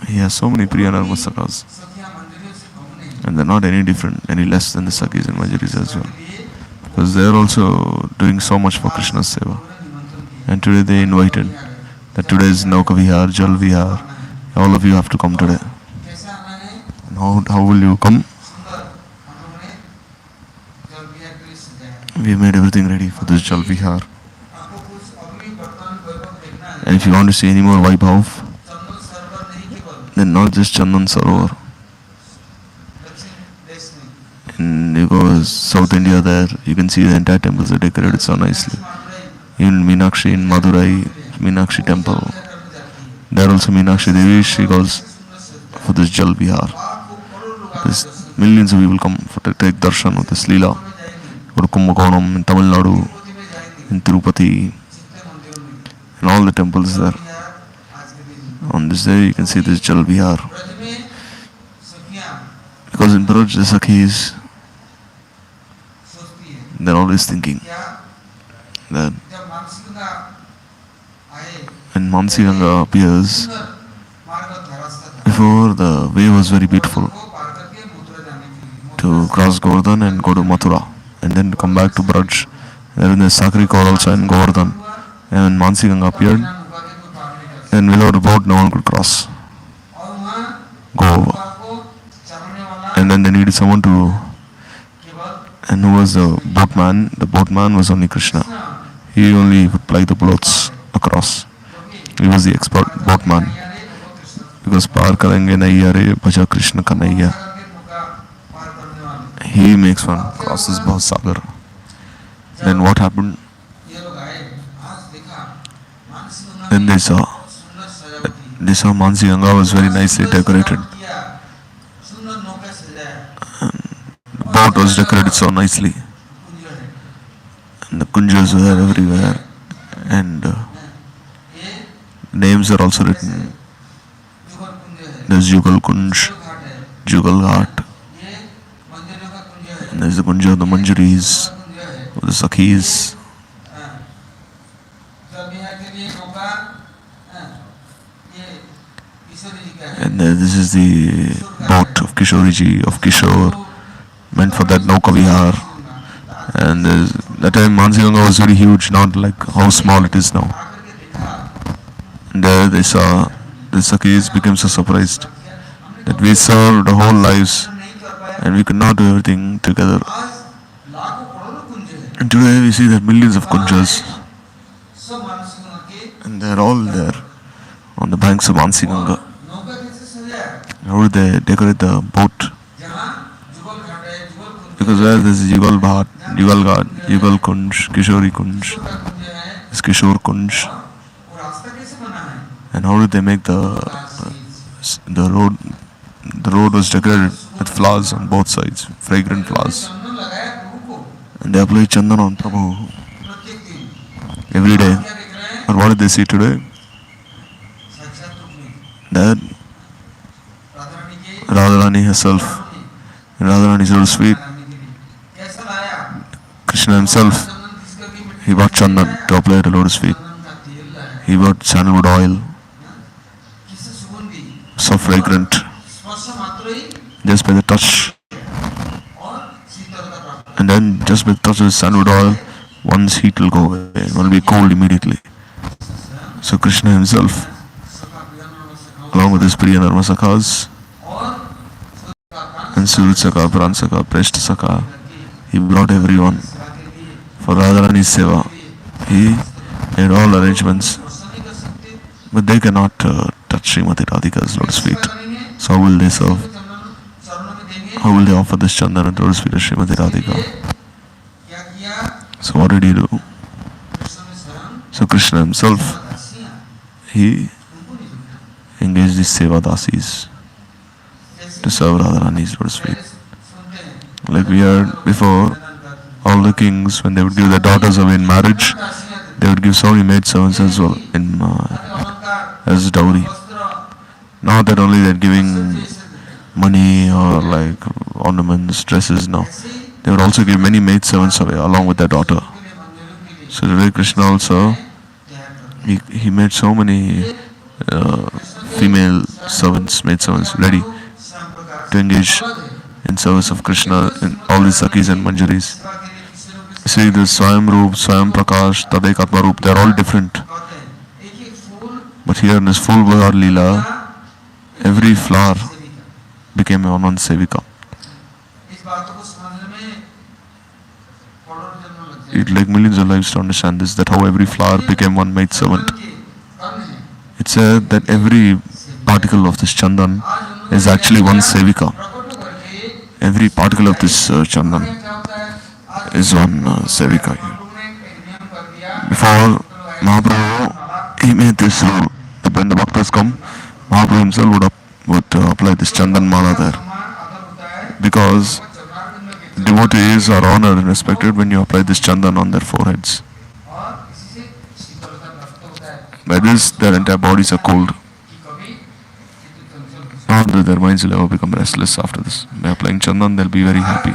B: He has so many Priya Dharma Sakas, and they're not any different, any less than the Sakis and Manjaris as well, because they're also doing so much for Krishna's seva. And today they invited that today is Nauka Vihar, Jal Vihar, all of you have to come today. And how will you come? We made everything ready for this Jal Vihar. And if you want to see any more Vaibhav, then not just Chandan Sarovar. And you go South India there, you can see the entire temples are decorated so nicely. Even Meenakshi in Madurai, Meenakshi temple. There also Meenakshi Devi, she goes for this Jal Vihar. There's millions of people come to take darshan of this Leela. Go to Kumbakonam in Tamil Nadu, in Tirupati, and all the temples there. On this day you can see this Jal Vihar. Because in Braj the Sakhis, they're always thinking that when Mansi Ganga appears, before the way was very beautiful to cross Govardhan and go to Mathura and then come back to Braj. Then there's Sakri Kaur also in Govardhan. And when Mansi Ganga appeared, then without a boat no one could cross, go over. And then they needed someone to, and who was the boatman? The boatman was only Krishna. He only would ply the boats across. He was the expert boatman. Because Par Karenge Naiya Re Bhaja Krishna Kanaiya. He makes one cross this Sagar. Then what happened? Then they saw Mansi Ganga was very nicely decorated. The boat was decorated so nicely. And the kunjas were everywhere. And names are also written. There's Jugal Kunj, Jugal Ghat. And there's the kunja of the Manjaris, of the Sakhis. And this is the boat of Kishoriji, of Kishore, meant for that Nauka Vihar. And that time Mansi Ganga was very huge, not like how small it is now. And there they saw the Sakhis became so surprised that we served our whole lives and we could not do everything together. And today we see that millions of kunjas, and they're all there on the banks of Mansi Ganga. How would they decorate the boat? Because where there's Yugal Bhat, Yugal Ghat, Yugal Kunj, Kishori Kunj, this Kishore Kunj. And how did they make the road? The road was decorated with flowers on both sides, fragrant flowers. And they applied chandan on Prabhu every day. And what did they see today? That Radharani herself, Radharani's little sweet, Krishna himself, he brought chandan to apply to lotus feet. He brought sandalwood oil, so fragrant. Just by the touch, and then just by the touch of the sandalwood oil, one's heat will go away, it will be cold immediately. So Krishna himself, along with his Priya Narma Sakhas and Surut Sakha, Pran Sakha, Preshta Sakha, he brought everyone for Radharani's Seva. He made all arrangements, but they cannot touch Srimati Radhika's lotus feet. So how will they serve? How will they offer this chandan and lotus feet to Srimati Radhika? So what did he do? So Krishna himself, he engaged these Seva Dasis to serve Radharani's lotus feet. Like we heard before, all the kings, when they would give their daughters away in marriage, they would give so many maidservants as well as dowry. Not that only they're giving money or like ornaments, dresses, no. They would also give many maidservants away along with their daughter. So today Krishna also, he made so many female servants, maidservants ready to engage in service of Krishna in all these Sakis and Manjaris. See, the Swayam Roop, Swayam Prakash, Tadek Atma Roop, they are all different. But here in this full Bhagavad Leela, every flower became a one Sevika. It like millions of lives to understand this, that how every flower became one maid servant. It said that every particle of this chandan is actually one Sevika. Every particle of this chandan is one Sevika. Before Mahaprabhu, he made this rule that when the bhaktas come, Mahaprabhu himself would apply this chandan mala there. Because devotees are honored and respected when you apply this chandan on their foreheads. By this, their entire bodies are cooled. Not that their minds will ever become restless after this. By applying chandan, they'll be very happy.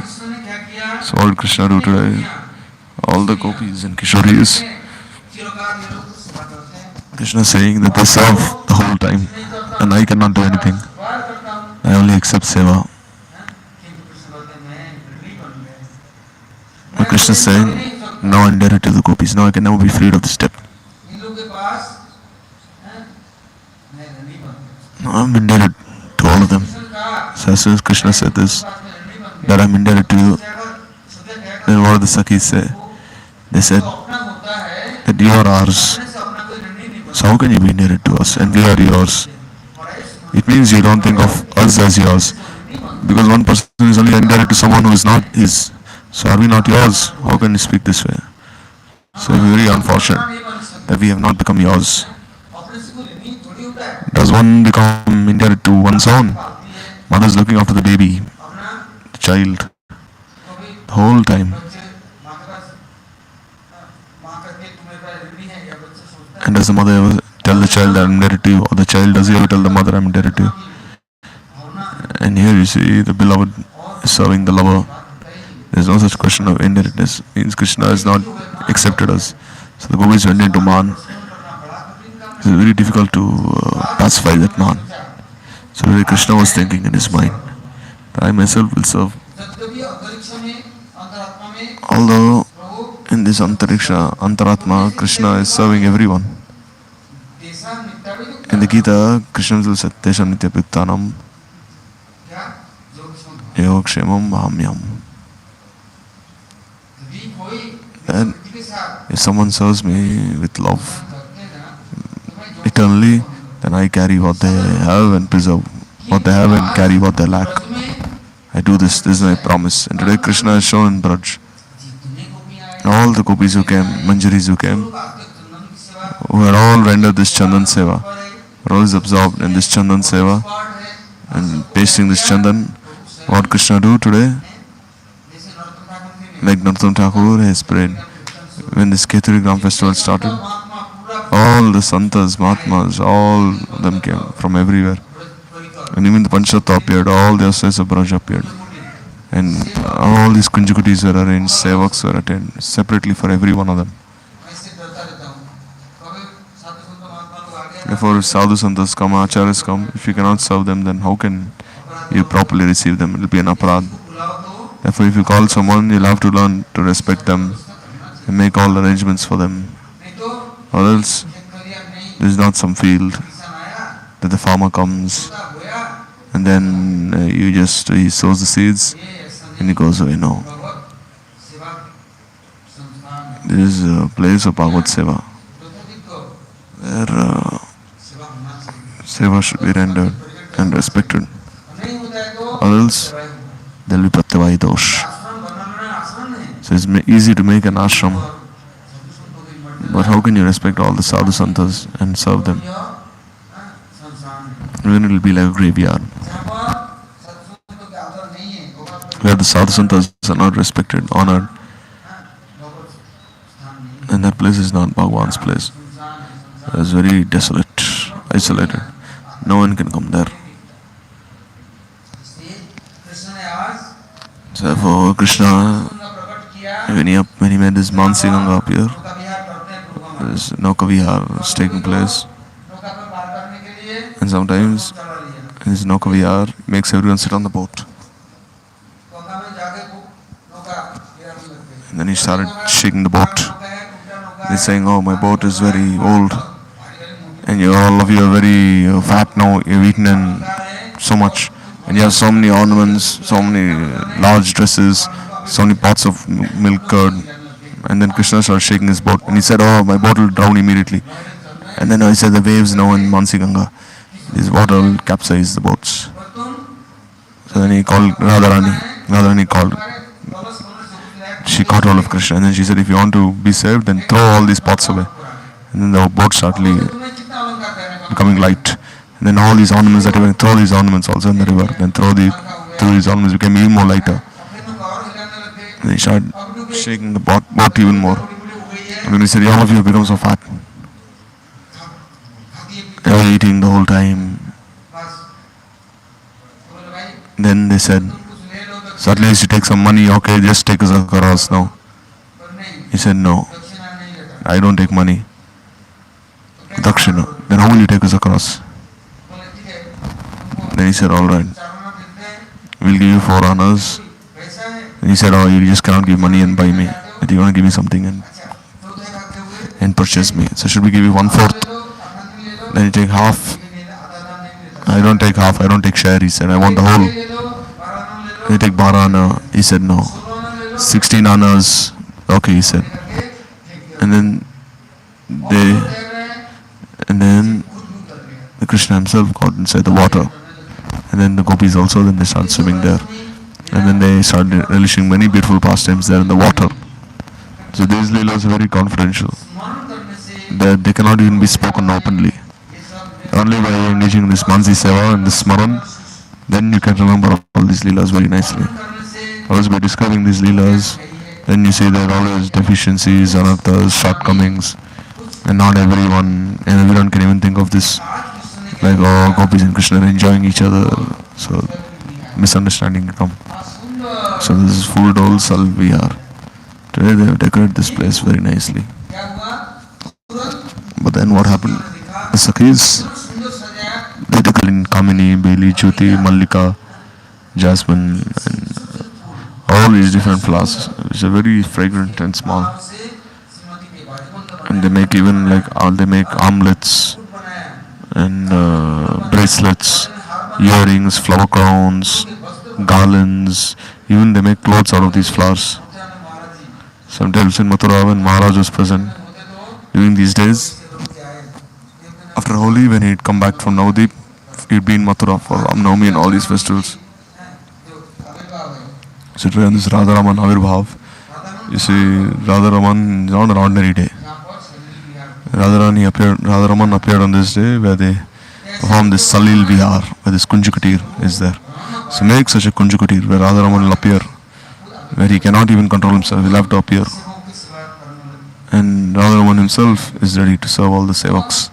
B: So what did Krishna do today? All the gopis and kishoris, Krishna is saying that they serve the whole time and I cannot do anything. I only accept seva. But Krishna is saying, now I'm indebted to the gopis. Now I can never be freed of this debt. Now I'm indebted to all of them. So as soon as Krishna said this, that I'm indebted to you, then what did the Sakis say? They said that you are ours. So how can you be indebted to us and we are yours? It means you don't think of us as yours. Because one person is only indebted to someone who is not his. So are we not yours? How can you speak this way? So it's very unfortunate that we have not become yours. Does one become indebted to one's own? Mother is looking after the baby, the child, the whole time. And does the mother ever tell the child that I'm indebted to you? Or the child, does he ever tell the mother I'm indebted to you? And here you see the beloved is serving the lover. There is no such question of indebtedness. It means Krishna has not accepted us. So the gopis went into man. It is very difficult to pacify that man. So really Krishna was thinking in his mind that I myself will serve. Although in this Antariksha, Antaratma, Krishna is serving everyone. In the Gita, Krishna will say, Tesham Nitya Pittanam Yogkshemam Mahamyam. That if someone serves me with love eternally, then I carry what they have and preserve what they have and carry what they lack. I do this is my promise. And today Krishna has shown in Braj. All the gopis who came, Manjaris who came, who had all rendered this Chandan Seva, were always absorbed in this Chandan Seva and tasting this Chandan. What Krishna do today? Like Narottam Thakur has prayed. When this Keturi Gram festival started, all the Santas, Mahatmas, all of them came from everywhere. And even the Panchatta appeared, all the Asais of Braj appeared. And all these Kunjukutis were arranged, Sevaks were attended separately for every one of them. Therefore, Sadhu Santas come, Acharyas come, if you cannot serve them, then how can you properly receive them? It will be an aparad. Therefore, if you call someone, you'll have to learn to respect them and make all arrangements for them. Or else, there is not some field that the farmer comes and then he sows the seeds and he goes away. No. There is a place of Bhagavad Seva where Seva should be rendered and respected. Or else there will be Pratyavai dosh. So it's easy to make an ashram, but how can you respect all the sadhu santas and serve them? Then it will be like a graveyard where the sadhu santas are not respected, honored, and that place is not Bhagwan's place. It's very desolate, isolated. No one can come there. So therefore, Krishna, when he made this Mansi Ganga up here, this Nauka Vihar is taking place. And sometimes this Nauka Vihar makes everyone sit on the boat. And then he started shaking the boat. He's saying, oh, my boat is very old. And all of you are very fat now, you've eaten and so much. And you have so many ornaments, so many large dresses, so many pots of milk curd. And then Krishna started shaking his boat. And he said, oh, my boat will drown immediately. And then he said, the waves now in Mansi Ganga, this water will capsize the boats. So then he called Radharani. Radharani called. She caught hold of Krishna. And then she said, if you want to be saved, then throw all these pots away. And then the boat started becoming light. And then all these ornaments that you were, throw these ornaments also in the river. Then throw these ornaments, became even more lighter. And he started shaking the boat even more. And then he said, all of you have become so fat. They were eating the whole time. Then they said, so at least you take some money, okay, just take us across now. He said, no, I don't take money. Dakshina. Then how will you take us across? Then he said, alright, we'll give you 4 annas. And he said, oh, you just cannot give money and buy me. But you're going to give me something and purchase me. So should we give you 1/4? Then you take half. I don't take half, I don't take share. He said, I want the whole. Then you take 12 anna. He said, no. 16 annas. Okay, he said. And then the Krishna himself got inside the water. And then the gopis also, then they started swimming there. And then they started relishing many beautiful pastimes there in the water. So these leelas are very confidential. They cannot even be spoken openly. Only by engaging in this Mansi Seva and this Smaran, then you can remember all these leelas very nicely. Always by describing these leelas, then you see there are always deficiencies, anarthas, shortcomings, and not everyone can even think of this like, oh, gopis and Krishna are enjoying each other, so misunderstanding come. So this is full dole Salvihar. Today they have decorated this place very nicely. But then what happened? The Sakhis, they decorated in Kamini, Beli, Jyoti, Mallika, Jasmine, and all these different flowers, which are very fragrant and small. And they make even they make armlets and bracelets, earrings, flower crowns, garlands, even they make clothes out of these flowers. Sometimes in Mathura, when Maharaj was present during these days, after Holi, when he'd come back from Navadip, he'd be in Mathura for Ramnavami and all these festivals. So today on this Radha Raman Avirbhav, you see Radha Raman is not an ordinary day. Radha Raman appeared on this day where they perform this Salil Vihar, where this Kunjukatir is there. So make such a Kunjukatir where Radha Raman will appear, where he cannot even control himself, he'll have to appear. And Radha Raman himself is ready to serve all the sevaks.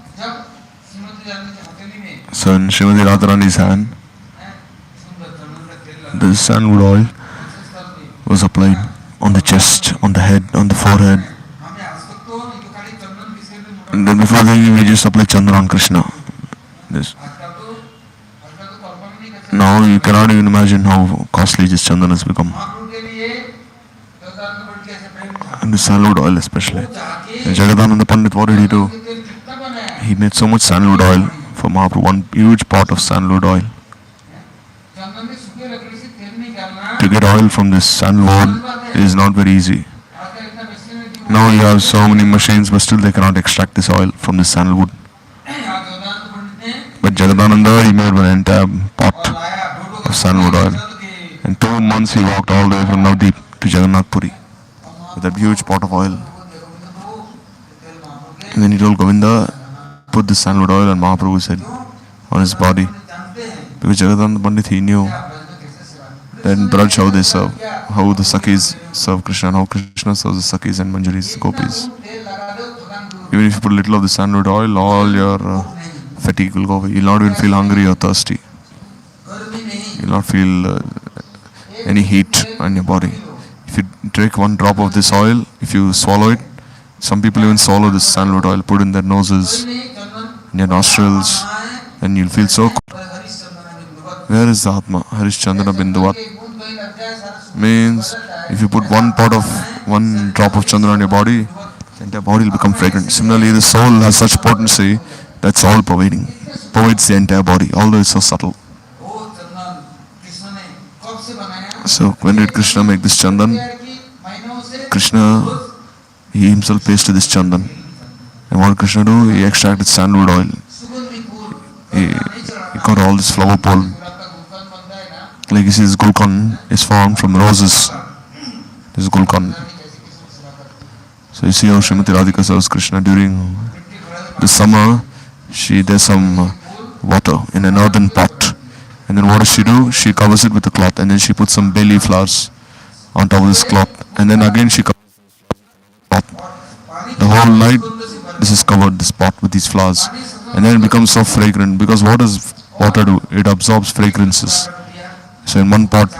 B: So in Srimati Radharani's hand, the sandalwood oil was applied on the chest, on the head, on the forehead. And then before that, we just apply Chandana on Krishna. This. Now you cannot even imagine how costly this Chandana has become. And the sandalwood oil especially. And Jagadananda Pandit, what did he do? He made so much sandalwood oil for Mahaprabhu, one huge pot of sandalwood oil. To get oil from this sandalwood is not very easy. Now you have so many machines, but still they cannot extract this oil from this sandalwood. But Jagadananda, he made an entire pot of sandalwood oil. In 2 months he walked all the way from Navdeep to Jagannath Puri with that huge pot of oil. And then he told Govinda, put this sandalwood oil, and Mahaprabhu said on his body. Because Jagadananda Pandit, he knew that in Braj how they serve, how the Sakhis serve Krishna, and how Krishna serves the Sakhis and Manjaris, the Gopis. Even if you put a little of the sandalwood oil, all your fatigue will go away. You'll not even feel hungry or thirsty. You'll not feel any heat on your body. If you take 1 drop of this oil, if you swallow it, some people even swallow this sandalwood oil, put in their noses, in your nostrils, and you'll feel so cool. Where is the Atma? Harishchandana Binduvat. Means if you put 1 drop of Chandana on your body, the entire body will become fragrant. Similarly, the soul has such potency that's all pervading, pervades the entire body, although it's so subtle. So when did Krishna make this Chandan? Krishna, he himself pasted this Chandan. And what did Krishna do? He extracted sandalwood oil. He got all this flower pole. Like you see, this gulkan is formed from roses. This gulkan. So you see how Srimati Radhika serves Krishna during the summer. There's some water in an earthen pot. And then what does she do? She covers it with a cloth, and then she puts some bay leaf flowers on top of this cloth. And then again she covers the cloth. The whole night this is covered, this pot, with these flowers. And then it becomes so fragrant, because what does water do? It absorbs fragrances. So in 1 pot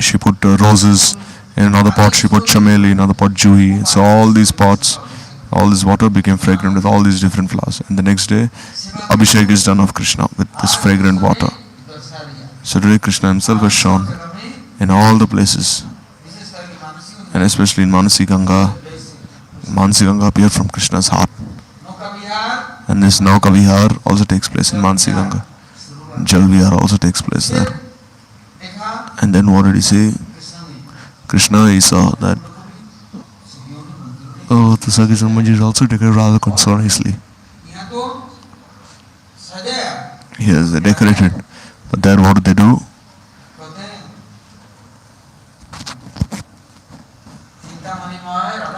B: she put roses, in another pot she put chameli, in another pot juhi. So all these pots, all this water became fragrant with all these different flowers. And the next day Abhishek is done of Krishna with this fragrant water. So today Krishna himself has shown in all the places, and especially in Manasi Ganga. Manasi Ganga appeared from Krishna's heart. And this Nauka Vihar also takes place in Manasi Ganga. Jal Vihar also takes place there. And then what did he say? Krishna, he saw that, oh, the Sakhis and Manjaris also decorated Radha Kund so nicely. Yes, they decorated. But there what do they do?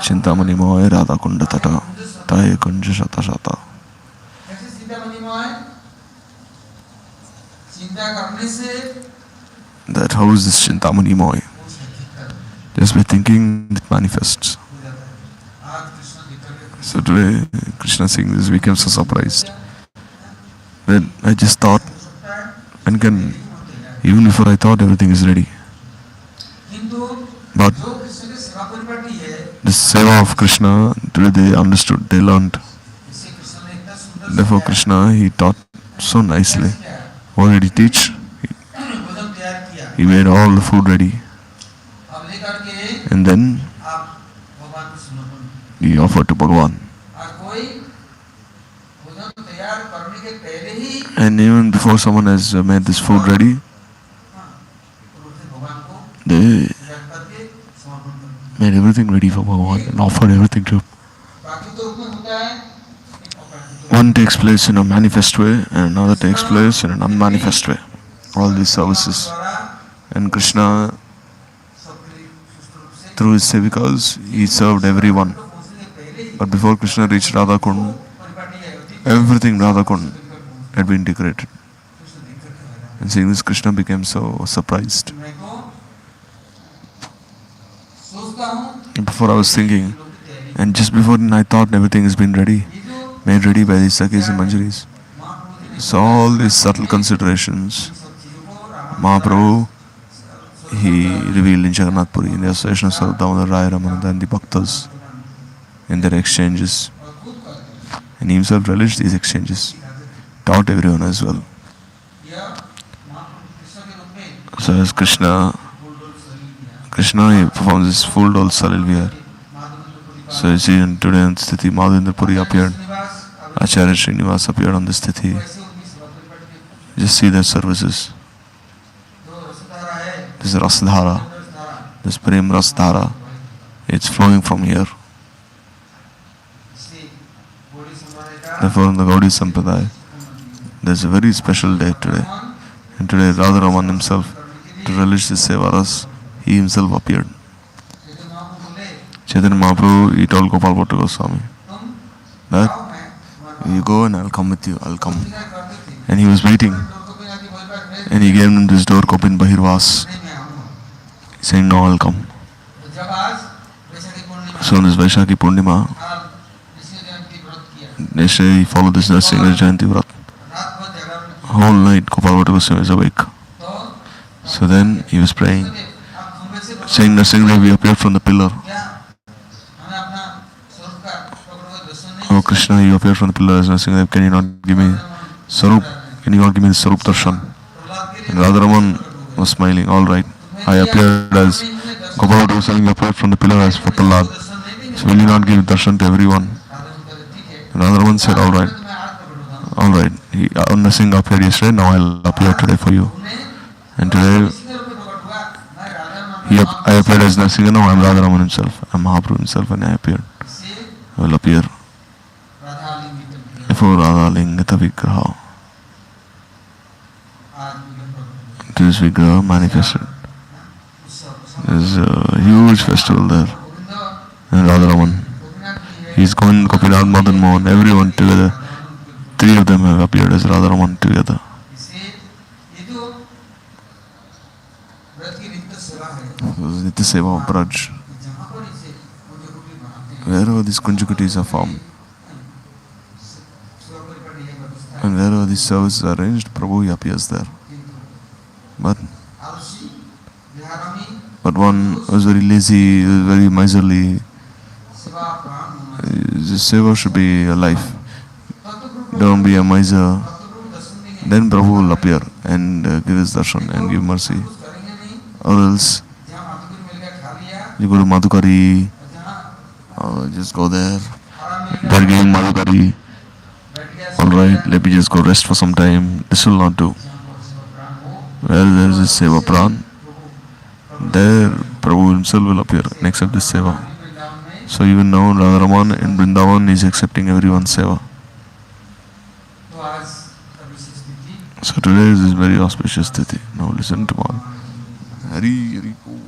B: Chintamani Moy Radha Kunda Tata Taye Kunja Shata Shata. That how is this Chintamani Moy? Just by thinking it manifests. So today Krishna saying this, we became so surprised. Then I just thought, and even before I thought, everything is ready. But the seva of Krishna, today they understood, they learned. Therefore Krishna, he taught so nicely. What did he teach? He made all the food ready. And then he offered to Bhagavan. And even before someone has made this food ready, they made everything ready for Bhagavan and offered everything to him. One takes place in a manifest way and another takes place in an unmanifest way. All these services. And Krishna, through his sevikas, he served everyone. But before Krishna reached Radha Kund, everything Radha Kund had been decorated. And seeing this, Krishna became so surprised. And before I was thinking, and just before I thought everything has been ready, made ready by these Sakhis and Manjaris. So all these subtle considerations, Mahaprabhu, he revealed in Jagannath Puri, in the association of Sarvadha Damodar, Raya, Ramananda and the Bhaktas, in their exchanges. And he himself relished these exchanges, taught everyone as well. So as Krishna he performs this full dole salil here. So you see, today on Sthiti, Madhavendra Puri appeared, Acharya Srinivas appeared on this Sthiti. Just see their services. This is Rasdhara, this Prem Rasdhara, it's flowing from here. Therefore, in the Gaudiya Sampradaya, there's a very special day today. And today, Radha Raman himself, to relish his sevaras, he himself appeared. Chaitanya Mahaprabhu, he told Gopal Bhatta Goswami that you go and I'll come with you, I'll come. And he was waiting. And he gave him this door, Kopin Bahirvas, saying, no, I'll come. So on this Vaishakhi Purnima, next day he followed this Nrsimha Jayanti Vrat. Whole night Gopal Bhatta Goswami was awake. So then he was praying, saying, Nrsimha, we appeared from the pillar. Oh Krishna, you appeared from the pillar as Nrsimha, can you not give me Sarup? Can you not give me the Sarup Darshan? And Radharaman was smiling, alright. I appeared as Gopal Bhatta Goswami, appeared from the pillar as for Prahlad. So will you not give darshan to everyone? And Radharaman said, alright. Alright. Nrsimha appeared yesterday, now I'll appear today for you. And today, I appeared as Nrsimha, now I'm Radharaman himself. I'm Mahaprabhu himself and I appeared. I will appear. Before Radha Lingata Vigraha. This Vigraha manifested. There's a huge festival there. And Radharaman. He's going Gopinath, Madan Mohan, everyone together. Three of them have appeared as Radharaman together. Nitya Seva of Braj. Wherever these Kunjakutis are formed, and wherever these services are arranged, Prabhu appears there. But one was very lazy, very miserly. The seva should be a life. Don't be a miser. Then Prabhu will appear and give his darshan and give mercy. Or else, you go to Madhukari, just go there. They're giving Madhukari. Alright, let me just go rest for some time. This will not do. Where there is a seva pran, there Prabhu himself will appear and accept this seva. So even now Radharaman in Vrindavan is accepting everyone's seva. So today is this very auspicious Tithi. Now listen to one. Hari Hari Bol.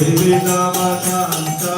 C: Vividavadanta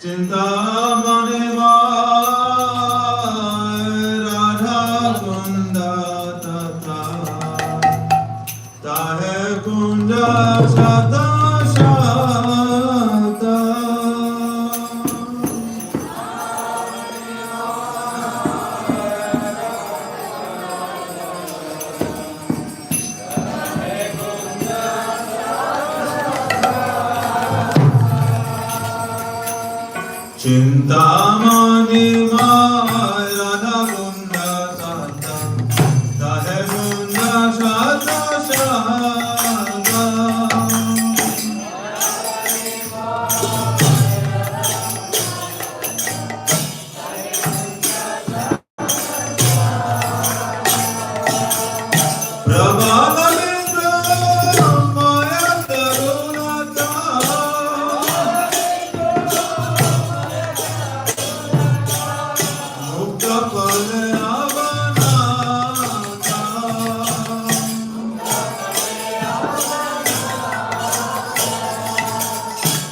C: Chintamani Radha Kunda Sata Tahe Kunda Shata Shata Prabhavalendra Maya Tarunata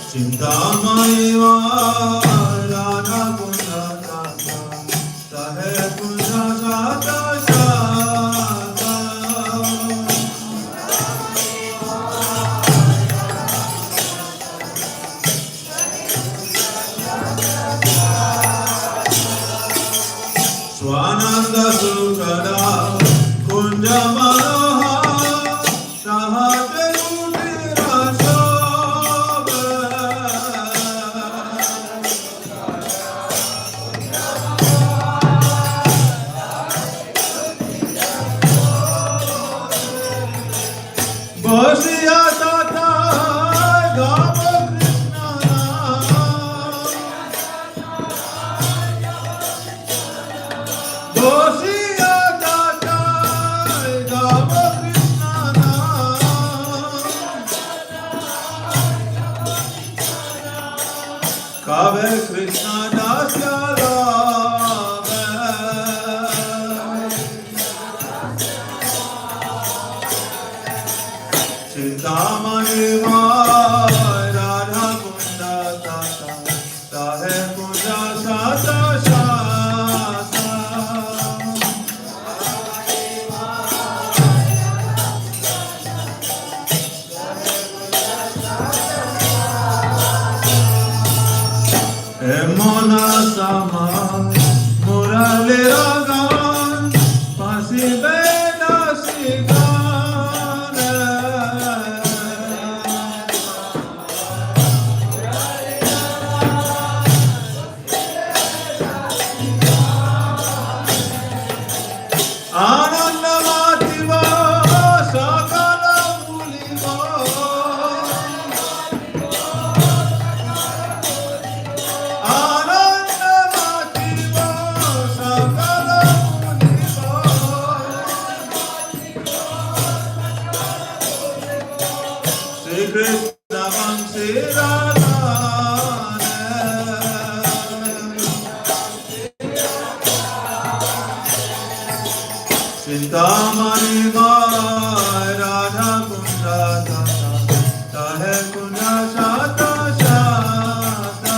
C: Chintamani Radha Kunda Sata Tahe Kunda Shata Shata Swananda Sukada Kunja Manoha Sahate Utira Shobha Bhasiya Tata Gama Krishna Bhasiya Tata Gama Krishna Kave Krishna Dasya Rama Chintamani Radha Kunda Sata Tahe Kunda Shata Shata Emona Sama Murali Ragan Pasi Beda Sigana Anandamativa Sakala Muliva Anandamativa Sakala Muliva Sri Krishna Vansi Radha Chintamani Radha Kunda Sata Tahe Kunda Shata Shata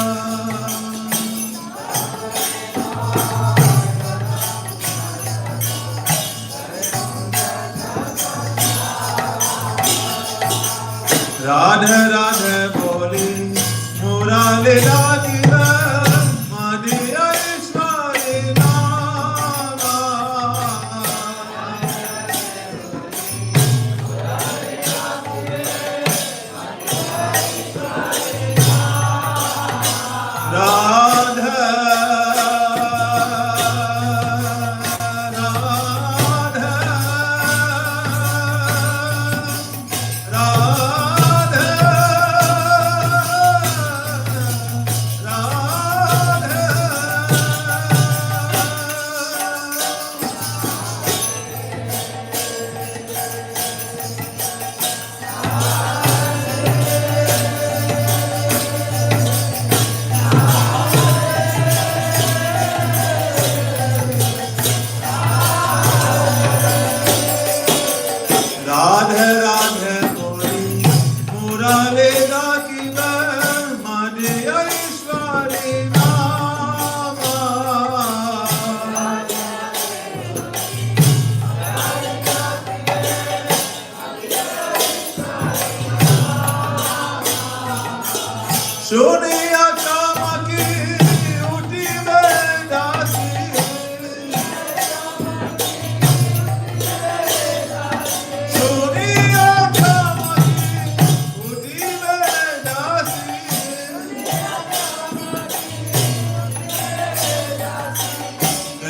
C: Radhe Radhe Boli Murali Radhiva Madhya Ishwari Nama Suniya Kamaki Uti Vedasi Suniya Kamaki Uti Vedasi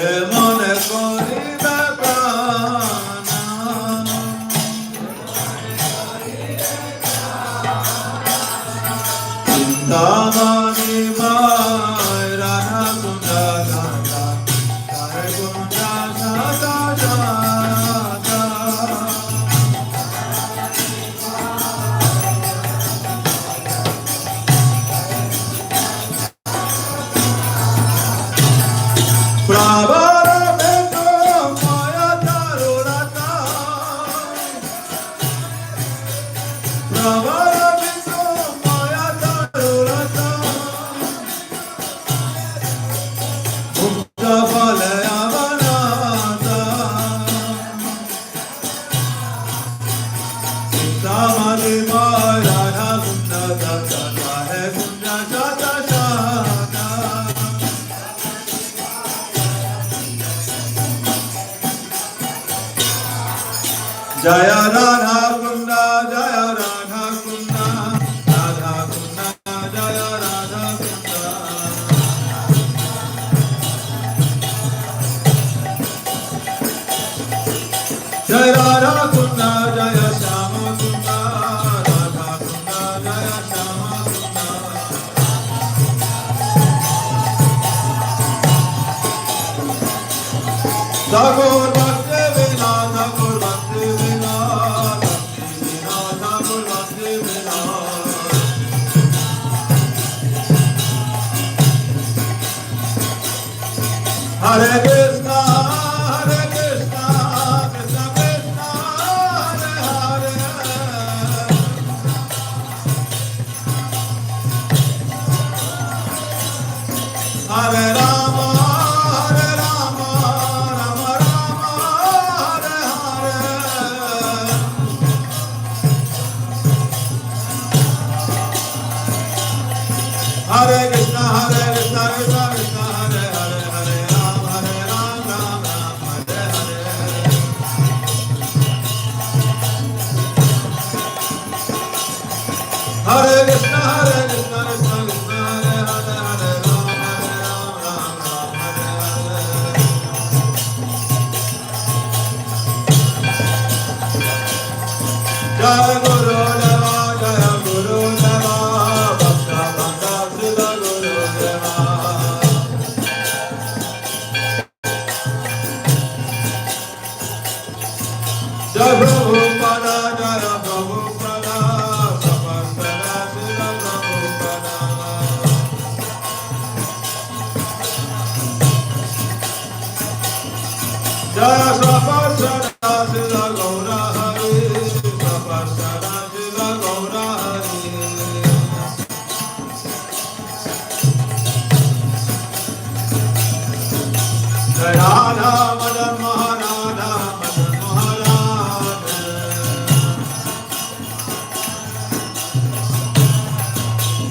C: Emone Kori Tamani Mai Radha Kunda Radha Hare Kunda Radha Radha Prabhara Bendo Maya Tarurata Prabhara Bendo Maya Tarurata Mukta Phalaya Vanata Tamani Mai Radha Kunda Radha Hare Kunda Radha Radha Jaya Radha Kunda, Jaya Radha Kunda, Radha Kunda, Jaya Radha Kunda. Jaya Radha Kunda, Jaya Shama Kunda, Radha Kunda, Jaya Shama Kunda. Thakur Bhaktivedanta, Thakur Bhaktivedanta, Thakur Bhaktivedanta. Hare Krishna, Hare Krishna, Krishna Krishna, Hare Hare. Hare Rama, Hare Rama, Rama Rama, Hare Hare. Hare Krishna, Krishna Krishna, Hare Hare, Hare Ram, Ram Ram, Hare Hare. Hare Krishna, Krishna Krishna, Hare Hare, Hare Ram, Ram Hare Hare. Jai Guru Deva, Jai Guru Deva, Bhaktivedanta Sila Guru Deva. Jai Prabhupada, Jai Prabhupada, Samastana Sila Prabhupada. Jai Samastana Sila Gaura Hari, Samastana Sila Gaura Hari. Jai Radha Madan Maharada, Madan Maharada.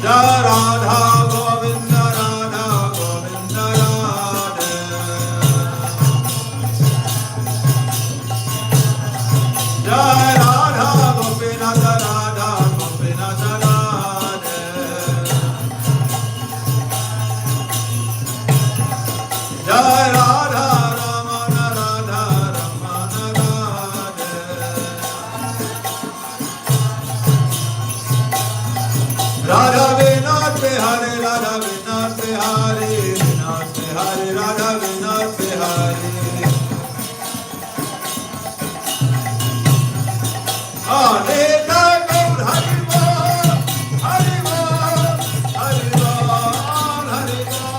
C: Jai Radha Govinda, Radha Govinda Radha. Jai Radha Gopinatha, Radha Gopinatha Radha. Jai Radha Ramana, Radha Ramana Radha. Radha Vinod Bihari, Radha Vinod Bihari, Vinod Bihari, Radha Vinod Bihari. Neta Gaur Hari Bol, Hari Bol, Hari Bol, Hari Bol.